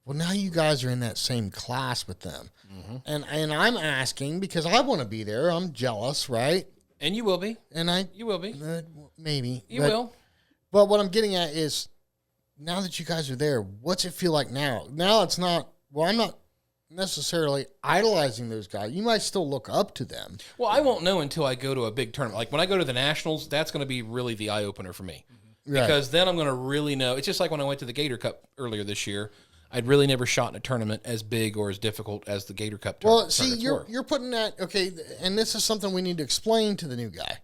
Well, now you guys are in that same class with them. And I'm asking because I want to be there. I'm jealous, right? And you will be. And You will be. Maybe. You will. But what I'm getting at is now that you guys are there, what's it feel like now? Now it's not, well, I'm not necessarily idolizing those guys. You might still look up to them. Well, I won't know until I go to a big tournament. Like when I go to the Nationals, that's going to be really the eye-opener for me. Right. Because then I'm going to really know. It's just like when I went to the Gator Cup earlier this year. I'd really never shot in a tournament as big or as difficult as the Gator Cup tournament. Well, see, you're putting that, okay, and this is something we need to explain to the new guy,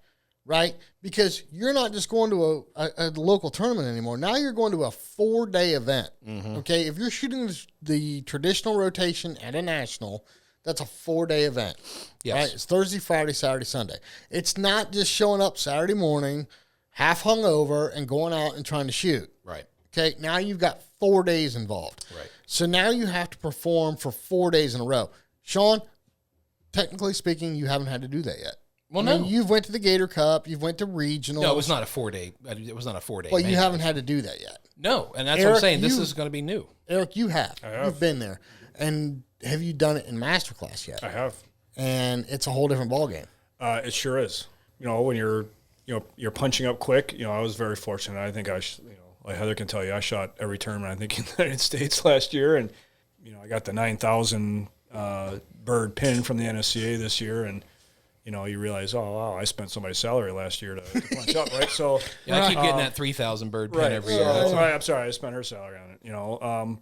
right? Because you're not just going to a local tournament anymore. Now you're going to a 4-day event, okay? If you're shooting the traditional rotation at a national, that's a 4-day event, right? It's Thursday, Friday, Saturday, Sunday. It's not just showing up Saturday morning, half hungover, and going out and trying to shoot. Right. Okay, now you've got 4 days involved. Right. So now you have to perform for 4 days in a row. Sean, technically speaking, you haven't had to do that yet. Well, I mean, you've went to the Gator Cup, you've went to regional. No, it was not a 4-day. It was not a 4-day. But you haven't had to do that yet. No, and that's Erich, what I'm saying. This is going to be new. Erich, you have. I have. You've been there. And have you done it in masterclass yet? I have. And it's a whole different ballgame. It sure is. When you're punching up quick. I was very fortunate. I think like Heather can tell you, I shot every tournament, I think, in the United States last year. And, I got the 9,000 bird pin from the NSCA this year. And, you realize, oh, wow, I spent somebody's salary last year to punch up, right? So I keep getting that 3,000 bird pin every year. So, I'm sorry, I spent her salary on it,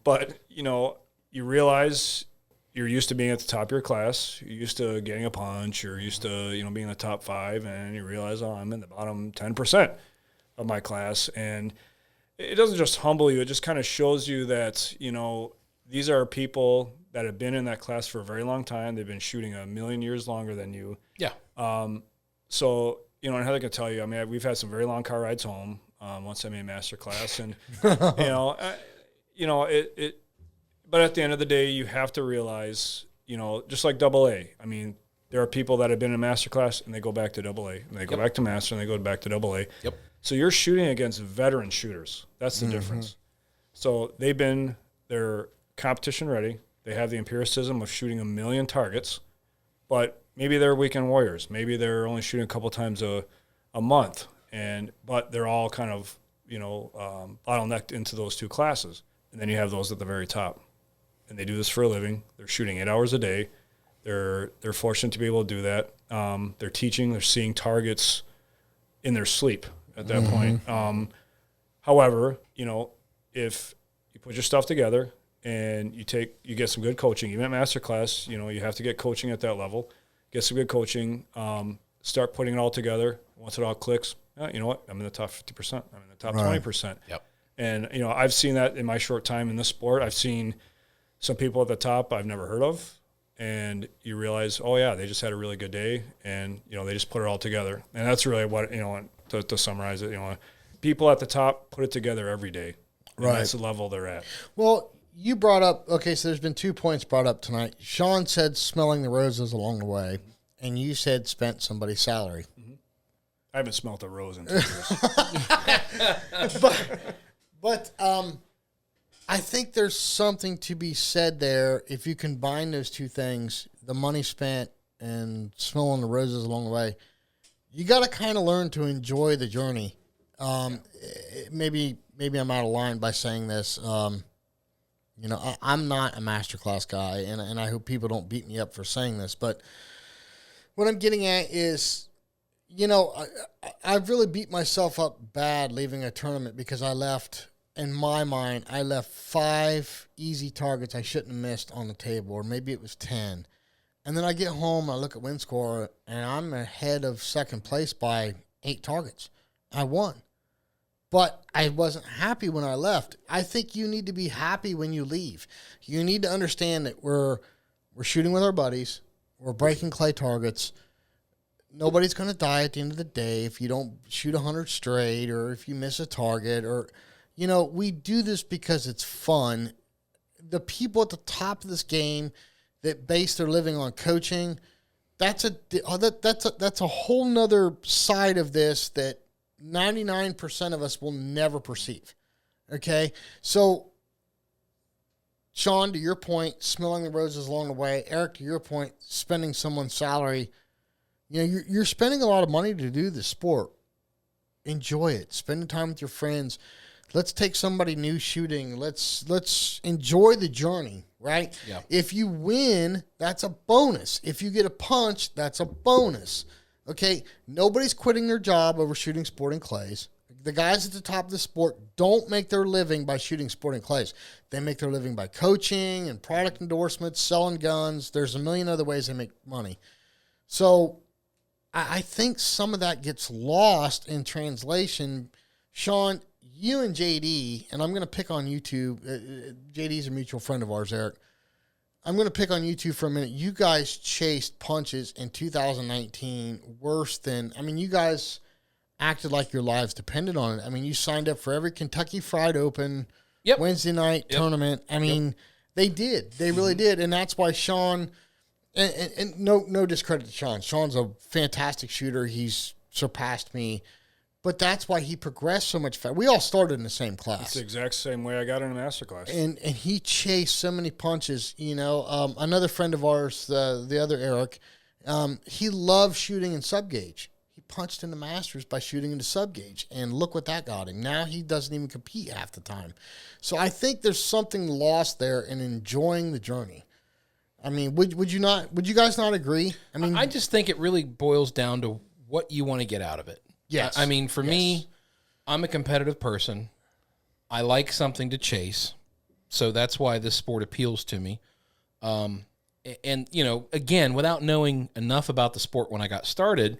But, you realize you're used to being at the top of your class. You're used to getting a punch. You're used to, being in the top 5. And you realize, oh, I'm in the bottom 10% of my class. And it doesn't just humble you. It just kind of shows you that, these are people that have been in that class for a very long time. They've been shooting a million years longer than you. Yeah. So, and Heather can tell you, we've had some very long car rides home once I made master class. And, but at the end of the day, you have to realize, just like AA. There are people that have been in master class and they go back to AA. And they go back to master and they go back to AA. Yep. So you're shooting against veteran shooters. That's the difference. So they're competition ready. They have the empiricism of shooting a million targets, but maybe they're weekend warriors. Maybe they're only shooting a couple times a month, but they're all kind of bottlenecked into those two classes. And then you have those at the very top, and they do this for a living. They're shooting 8 hours a day. They're fortunate to be able to do that. They're teaching. They're seeing targets in their sleep at that point. However, if you put your stuff together and you get some good coaching, even at masterclass, you have to get coaching at that level, get some good coaching, start putting it all together. Once it all clicks, you know what? I'm in the top 50%. I'm in the top 20%. Yep. And, I've seen that in my short time in this sport. I've seen some people at the top I've never heard of. And you realize, oh, yeah, they just had a really good day. And, they just put it all together. And that's really what, to summarize it, people at the top put it together every day. Right. That's the level they're at. Well, you brought up, okay, so there's been 2 points brought up tonight. Sean said smelling the roses along the way, and you said spent somebody's salary. Mm-hmm. I haven't smelt a rose in 2 years. But I think there's something to be said there if you combine those two things, the money spent and smelling the roses along the way. You got to kind of learn to enjoy the journey. Maybe I'm out of line by saying this. I'm not a masterclass guy, and I hope people don't beat me up for saying this. But what I'm getting at is, I've really beat myself up bad leaving a tournament because I left, in my mind, 5 easy targets I shouldn't have missed on the table, or maybe it was 10. And then I get home, I look at win score, and I'm ahead of second place by 8 targets. I won. But I wasn't happy when I left. I think you need to be happy when you leave. You need to understand that we're shooting with our buddies. We're breaking clay targets. Nobody's going to die at the end of the day if you don't shoot 100 straight or if you miss a target. Or, we do this because it's fun. The people at the top of this game that base their living on coaching, that's a whole nother side of this that 99% of us will never perceive. Okay? So Sean, to your point, smelling the roses along the way. Erich, to your point, spending someone's salary. You know, you're spending a lot of money to do the sport. Enjoy it. Spend the time with your friends. Let's take somebody new shooting. Let's enjoy the journey, right? Yeah. If you win, that's a bonus. If you get a punch, that's a bonus. Okay? Nobody's quitting their job over shooting sporting clays. The guys at the top of the sport don't make their living by shooting sporting clays. They make their living by coaching and product endorsements, selling guns. There's a million other ways they make money. So I think some of that gets lost in translation. Sean, you and JD, and I'm going to pick on you two. JD's a mutual friend of ours, Erich. I'm going to pick on you two for a minute. You guys chased punches in 2019 worse than, I mean, you guys acted like your lives depended on it. I mean, you signed up for every Kentucky Fried Open Wednesday night tournament. I mean, they did. They really did. And that's why Sean, and no discredit to Sean. Sean's a fantastic shooter. He's surpassed me. But that's why he progressed so much faster. We all started in the same class. It's the exact same way I got in a master class. And he chased so many punches. You know, another friend of ours, the other Erich, he loved shooting in sub-gauge. He punched in the Masters by shooting into sub-gauge, and look what that got him. Now he doesn't even compete half the time. So I think there's something lost there in enjoying the journey. I mean, would you guys not agree? I mean, I just think it really boils down to what you want to get out of it. Yes. I mean, for me, I'm a competitive person. I like something to chase. So that's why this sport appeals to me. And, you know, again, without knowing enough about the sport when I got started,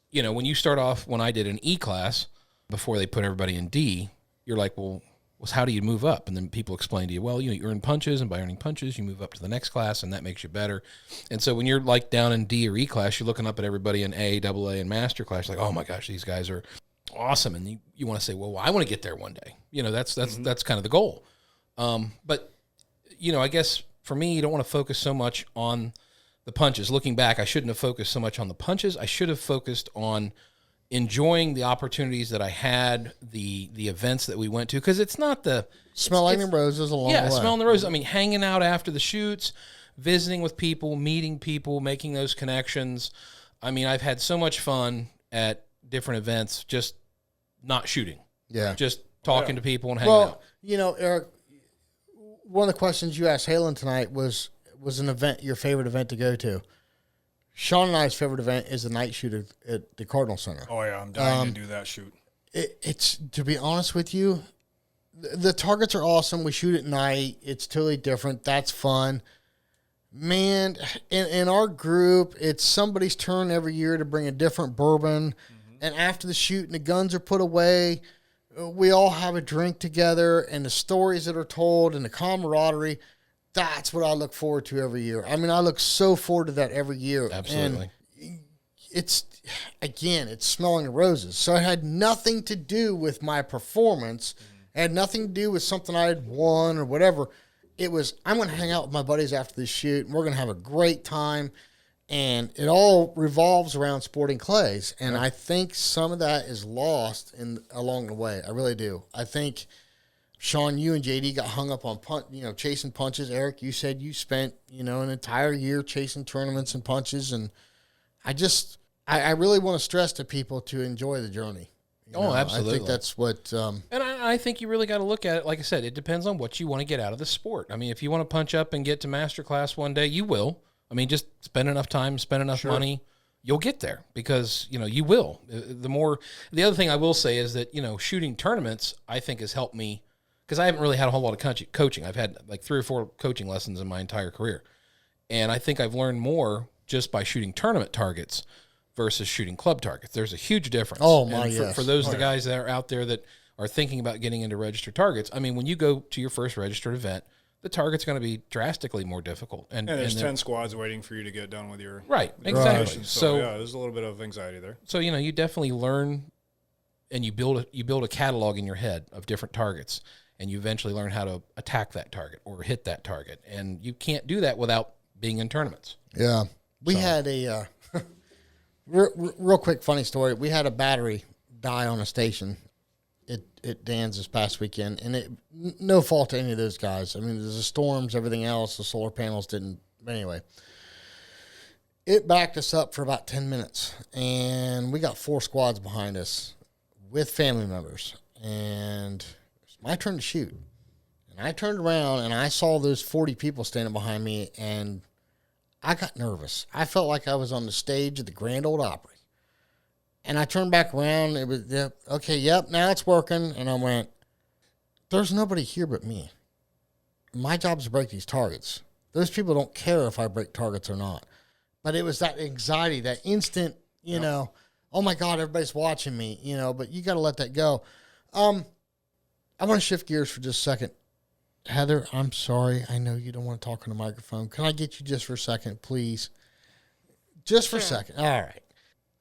you know, when you start off, when I did an E class, before they put everybody in D, you're like, well, how do you move up? And then people explain to you, well, you earn punches, and by earning punches, you move up to the next class, and that makes you better. And so when you're like down in D or E class, you're looking up at everybody in A, AA, and Master class, like, oh my gosh, these guys are awesome. And you want to say, well, I want to get there one day. You know, that's kind of the goal. But, you know, I guess for me, you don't want to focus so much on the punches. Looking back, I shouldn't have focused so much on the punches. I should have focused on enjoying the opportunities that I had, the events that we went to, because it's not the smelling the roses along the way. Yeah, smelling the roses. I mean, hanging out after the shoots, visiting with people, meeting people, making those connections. I mean, I've had so much fun at different events, just not shooting. Yeah, just talking to people and hanging out. Well, you know, Erich, one of the questions you asked Halen tonight was an event, your favorite event to go to. Sean and I's favorite event is the night shoot at the Cardinal Center. Oh, yeah, I'm dying to do that shoot. It's, to be honest with you, the targets are awesome. We shoot at night. It's totally different. That's fun. Man, in our group, it's somebody's turn every year to bring a different bourbon. Mm-hmm. And after the shoot and the guns are put away, we all have a drink together, and the stories that are told and the camaraderie. That's what I look forward to every year. I mean, I look so forward to that every year. Absolutely. And it's smelling the roses. So it had nothing to do with my performance. It had nothing to do with something I had won or whatever. It was, I'm going to hang out with my buddies after this shoot, and we're going to have a great time. And it all revolves around sporting clays. And I think some of that is lost along the way. I really do. I think, Sean, you and JD got hung up on chasing punches. Erich, you said you spent, an entire year chasing tournaments and punches. And I really want to stress to people to enjoy the journey. Absolutely. I think that's what. And I think you really got to look at it. Like I said, it depends on what you want to get out of the sport. I mean, if you want to punch up and get to master class one day, you will. I mean, just spend enough time, spend enough money, you'll get there because, you will. The other thing I will say is that, shooting tournaments, I think has helped me because I haven't really had a whole lot of coaching. I've had like 3 or 4 coaching lessons in my entire career. And I think I've learned more just by shooting tournament targets versus shooting club targets. There's a huge difference. Oh, my, yes. For those the guys that are out there that are thinking about getting into registered targets, I mean, when you go to your first registered event, the target's going to be drastically more difficult. And there's 10 squads waiting for you to get done with your exactly. So yeah, there's a little bit of anxiety there. So, you definitely learn and you build a catalog in your head of different targets. And you eventually learn how to attack that target or hit that target. And you can't do that without being in tournaments. Yeah. We had a real quick funny story. We had a battery die on a station. at Dan's this past weekend, and no fault to any of those guys. I mean, there's the storms, everything else. The solar panels didn't. But anyway, it backed us up for about 10 minutes, and we got 4 squads behind us with family members, and it's my turn to shoot. And I turned around, and I saw those 40 people standing behind me, and I got nervous. I felt like I was on the stage of the Grand Ole Opry. And I turned back around. It was, now it's working. And I went, there's nobody here but me. My job is to break these targets. Those people don't care if I break targets or not. But it was that anxiety, that instant, you know, oh my God, everybody's watching me, you know, but you got to let that go. I want to shift gears for just a second. Heather, I'm sorry. I know you don't want to talk on the microphone. Can I get you just for a second, please? Just for a second. All right.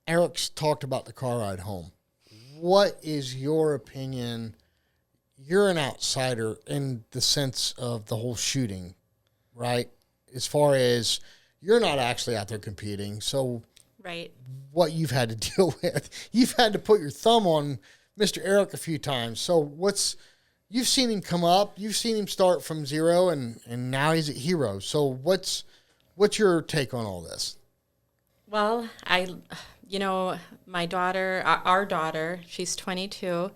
Eric's talked about the car ride home. What is your opinion? You're an outsider in the sense of the whole shooting, right? As far as you're not actually out there competing. So right. What you've had to deal with, you've had to put your thumb on Mr. Erich a few times. So you've seen him come up, you've seen him start from zero, and now he's at hero. So what's your take on all this? Well, my daughter, our daughter, she's 22.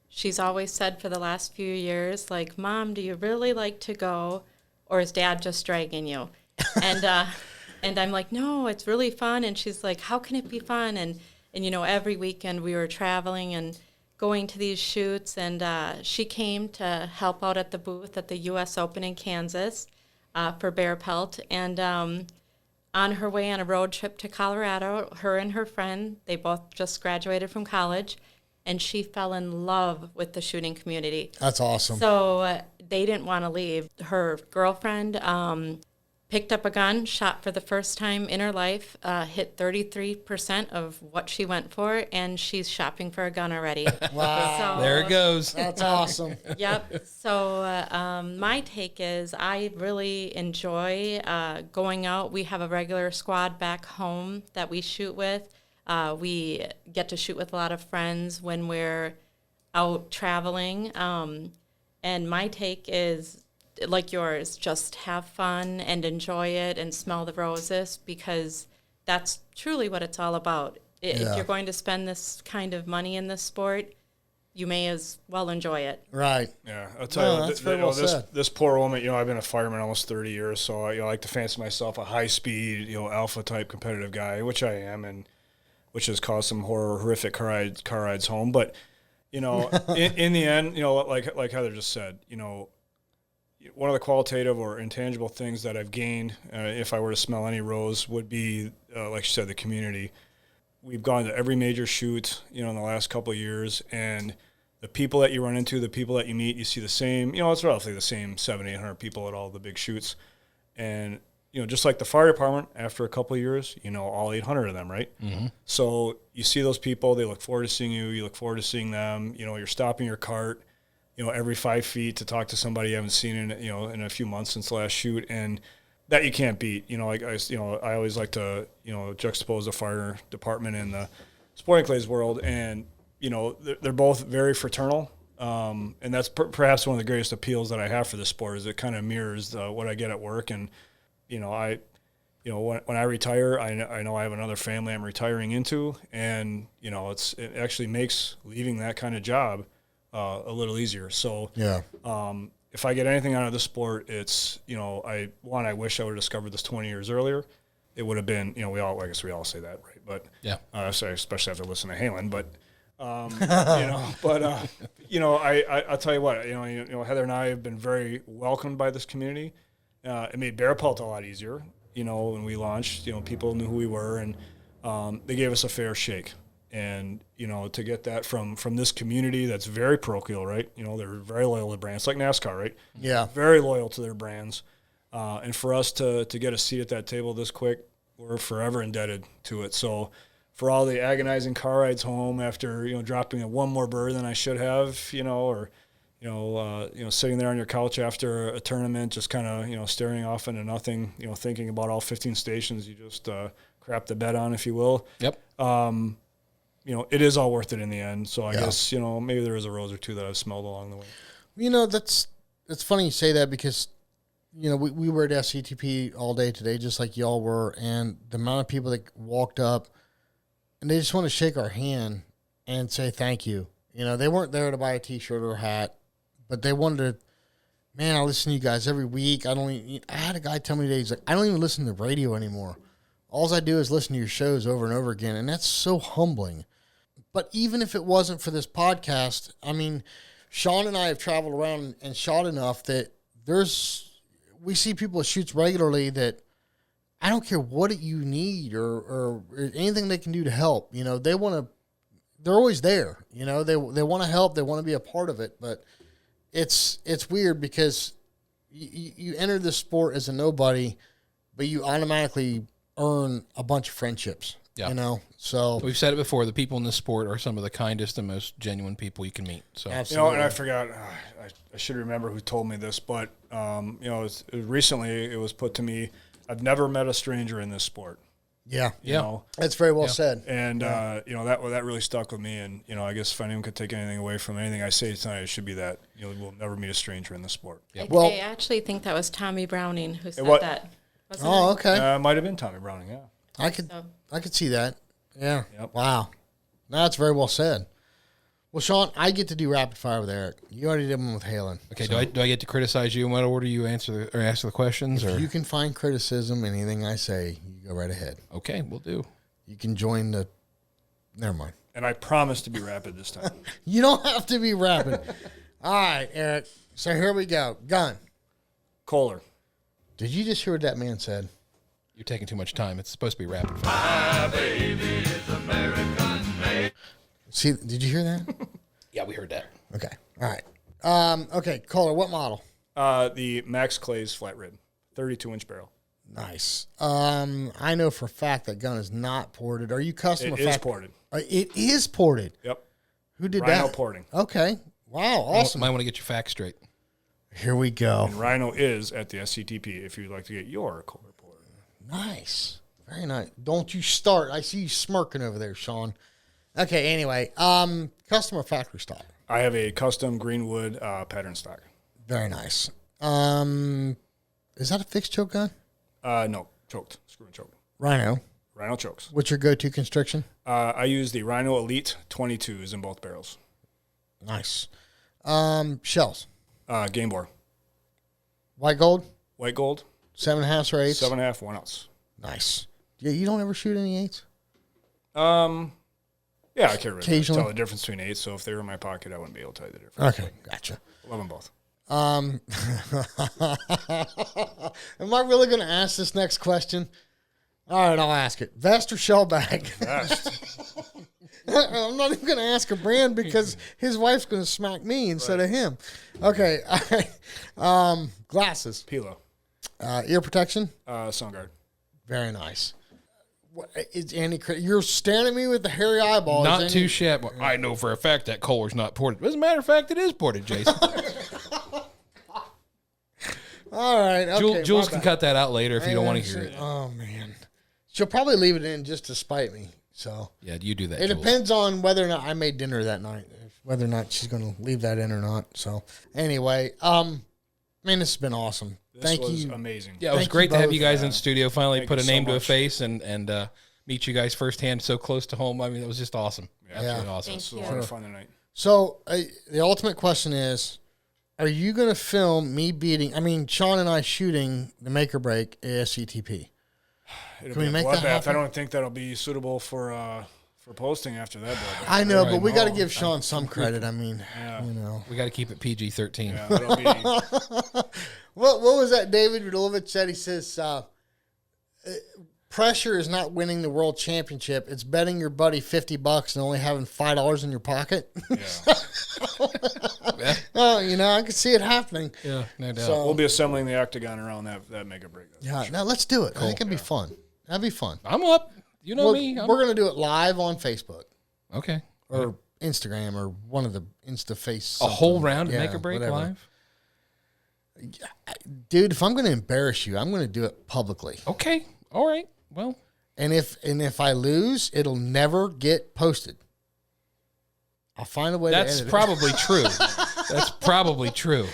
She's always said for the last few years, like, Mom, do you really like to go, or is Dad just dragging you? And I'm like, no, it's really fun. And she's like, how can it be fun? And every weekend we were traveling and going to these shoots. And she came to help out at the booth at the U.S. Open in Kansas for Barepelt. And on her way on a road trip to Colorado, her and her friend, they both just graduated from college, and she fell in love with the shooting community. That's awesome. So they didn't want to leave. Her girlfriend picked up a gun, shot for the first time in her life, hit 33% of what she went for, and she's shopping for a gun already. Wow. So, There it goes. That's awesome. Yep. So my take is I really enjoy going out. We have a regular squad back home that we shoot with. We get to shoot with a lot of friends when we're out traveling. And my take is, like yours, just have fun and enjoy it and smell the roses, because that's truly what it's all about. If you're going to spend this kind of money in this sport, you may as well enjoy it. Right. Yeah, I'll tell you, that's very well said. This poor woman, I've been a fireman almost 30 years, so I like to fancy myself a high-speed, alpha type competitive guy, which I am, and which has caused some horrific car rides home. But in the end, like Heather just said, one of the qualitative or intangible things that I've gained, if I were to smell any rose, would be, like you said, the community. We've gone to every major shoot, in the last couple of years, and the people that you run into, the people that you meet, you see the same, it's roughly the same 700-800 people at all the big shoots. And, just like the fire department, after a couple of years, all 800 of them, right? Mm-hmm. So you see those people, they look forward to seeing you, you look forward to seeing them, you're stopping your cart, every 5 feet to talk to somebody you haven't seen in a few months since the last shoot, and that you can't beat. I always like to, juxtapose the fire department and the sporting clays world, and, they're both very fraternal, and that's perhaps one of the greatest appeals that I have for this sport, is it kind of mirrors what I get at work. And, when I retire, I know I have another family I'm retiring into, and, it actually makes leaving that kind of job a little easier. So, if I get anything out of this sport, it's, I wish I would have discovered this 20 years earlier. It would have been, I guess we all say that, right? But, especially after listening to Halen, but, I'll tell you what, Heather and I have been very welcomed by this community. It made Barepelt a lot easier, when we launched, people knew who we were, and they gave us a fair shake. And, to get that from this community that's very parochial, right? They're very loyal to brands, like NASCAR, right? Yeah. Very loyal to their brands. And for us to get a seat at that table this quick, we're forever indebted to it. So for all the agonizing car rides home after, dropping one more bird than I should have, or sitting there on your couch after a tournament, just kind of, staring off into nothing, thinking about all 15 stations you just crap the bed on, if you will. Yep. it is all worth it in the end. So I guess, maybe there is a rose or two that I've smelled along the way. It's funny you say that because, we were at SCTP all day today, just like y'all were, and the amount of people that walked up and they just want to shake our hand and say thank you. They weren't there to buy a T-shirt or a hat, but they wanted to, man, I listen to you guys every week. I had a guy tell me today, he's like, I don't even listen to the radio anymore. All I do is listen to your shows over and over again, and that's so humbling. But even if it wasn't for this podcast, I mean, Sean and I have traveled around and shot enough that we see people at shoots regularly that I don't care what you need or anything they can do to help. They're always there. They want to help. They want to be a part of it. But it's weird because you enter this sport as a nobody, but you automatically earn a bunch of friendships. Yeah. So we've said it before. The people in this sport are some of the kindest and most genuine people you can meet. So absolutely. And I forgot. I should remember who told me this, but recently it was put to me. I've never met a stranger in this sport. Yeah. Yeah. That's very well said. And, that really stuck with me. And, I guess if anyone could take anything away from anything I say tonight, it should be that, we'll never meet a stranger in this sport. Yep. I actually think that was Tommy Browning who said that. Oh, okay. Might have been Tommy Browning, yeah. I could see that. Yeah. Yep. Wow. No, that's very well said. Well, Sean, I get to do rapid fire with Eric. You already did one with Halen. Okay. So. Do I get to criticize you in what order you ask the questions? If you can find criticism, anything I say, you go right ahead. Okay, we'll do. You can join the. Never mind. And I promise to be rapid this time. You don't have to be rapid. All right, Eric. So here we go. Gun. Kolar. Did you just hear what that man said? You're taking too much time. It's supposed to be rapid fire. My baby is American made. See, did you hear that? Yeah, we heard that. Okay. All right. Okay, Kolar, what model? The Max Clay's flat rid, 32-inch barrel. Nice. I know for a fact that gun is not ported. Are you custom? It is ported. It is ported. Yep. Who did Rhino that? porting. Okay. Wow. Awesome. Might want to get your facts straight. Here we go. And Rhino is at the SCTP if you'd like to get your Kolar ported. Nice. Very nice. Don't you start. I see you smirking over there, Sean. Okay, anyway. Custom or factory stock? I have a custom Greenwood pattern stock. Very nice. Is that a fixed choke gun? No, choked. Screw and choked. Rhino. Rhino chokes. What's your go-to constriction? I use the Rhino Elite 22s in both barrels. Nice. Shells. Game bore. White gold? White gold. 7.5 or 8s? 7.5, 1 ounce. Nice. Yeah, you don't ever shoot any 8s? Yeah, I can't really Occasionally. tell the difference between 8s, so if they were in my pocket, I wouldn't be able to tell you the difference. Okay, gotcha. Love them both. Am I really going to ask this next question? All right, I'll ask it. Vest or shell bag? Vest. I'm not even going to ask a brand because his wife's going to smack me instead of him. Okay. All right. Glasses. Pilo. Ear protection? Sun guard. Very nice. You're staring at me with the hairy eyeballs. Not too shabby. I know for a fact that Kolar's not ported. As a matter of fact, it is ported, Jason. All right. Okay, Jules can cut that out later if you don't want to hear it. Oh, man. She'll probably leave it in just to spite me. So yeah, you do that. It Jules. depends on whether or not I made dinner that night, whether or not she's going to leave that in or not. So anyway, man, this has been awesome. Thank you. This was amazing. Yeah, it was great to have you guys in studio. Finally, Thank put a you so name to a much. face and meet you guys firsthand, so close to home. I mean, it was just awesome. Absolutely awesome. It was a lot of fun tonight. So the ultimate question is, are you going to film me beating? I mean, Sean and I shooting the make or break ASCTP. It'll Can be we a make that bloodbath. happen? I don't think that'll be suitable for posting after that bloodbath. I know, Right. but we got to give Sean some credit. I mean, Yeah. you know. We got to keep it PG-13. Yeah, it'll be, What was that David Radulovich said? He says, pressure is not winning the world championship. It's betting your buddy $50 and only having $5 in your pocket. yeah. Oh, you know, I could see it happening. Yeah, no doubt. So- We'll be assembling the octagon around that make or break. Yeah, now let's do it. I think it'd be fun. That'd be fun. I'm up. You know me. We're going to do it live on Facebook Okay. or Instagram or one of the Insta-face. A whole something. round of Yeah, make or break whatever. live? Dude, if I'm going to embarrass you, I'm going to do it publicly. Okay. All right. Well, And if I lose, it'll never get posted. I'll find a way That's to edit probably true. That's probably true.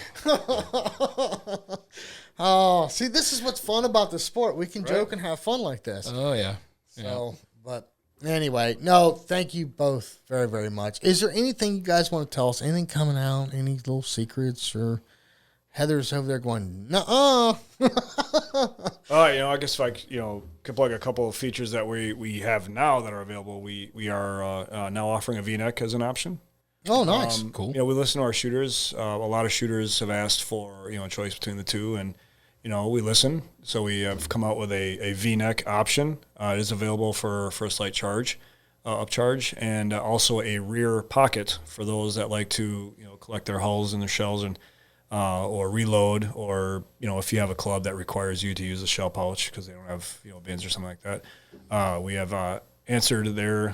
Oh, see, this is what's fun about the sport. We can joke and have fun like this. Oh, yeah. So, but anyway, no, thank you both very, very much. Is there anything you guys want to tell us? Anything coming out? Any little secrets? Or Heather's over there going, nuh-uh. I guess if I, could plug a couple of features that we have now that are available. We are now offering a V-neck as an option. Oh, nice. Cool. We listen to our shooters. A lot of shooters have asked for, a choice between the two, and, we listen. So we have come out with a V-neck option. It is available for a slight charge, upcharge, and also a rear pocket for those that like to, collect their hulls and their shells and or reload, or, if you have a club that requires you to use a shell pouch because they don't have, bins or something like that. We have answered their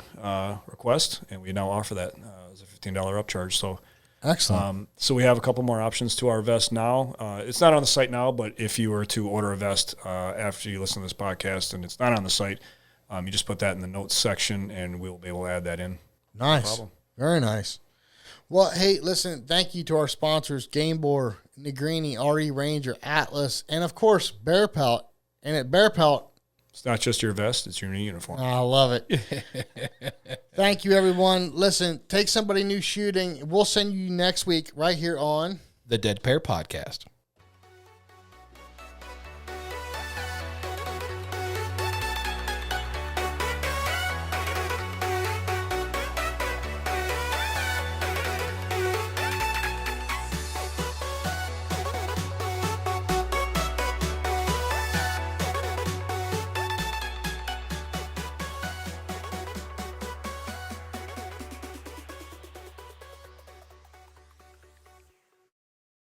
request, and we now offer that as a $15 upcharge. So Excellent. So we have a couple more options to our vest now. It's not on the site now, but if you were to order a vest after you listen to this podcast and it's not on the site, you just put that in the notes section, and we'll be able to add that in. Nice. No problem. Very nice. Well, hey, listen, thank you to our sponsors, Game Boy, Negrini, RE Ranger, Atlas, and, of course, Barepelt. And at Barepelt, It's not just your vest, it's your new uniform. I love it. Thank you, everyone. Listen, take somebody new shooting. We'll send you next week right here on The Dead Pair Podcast.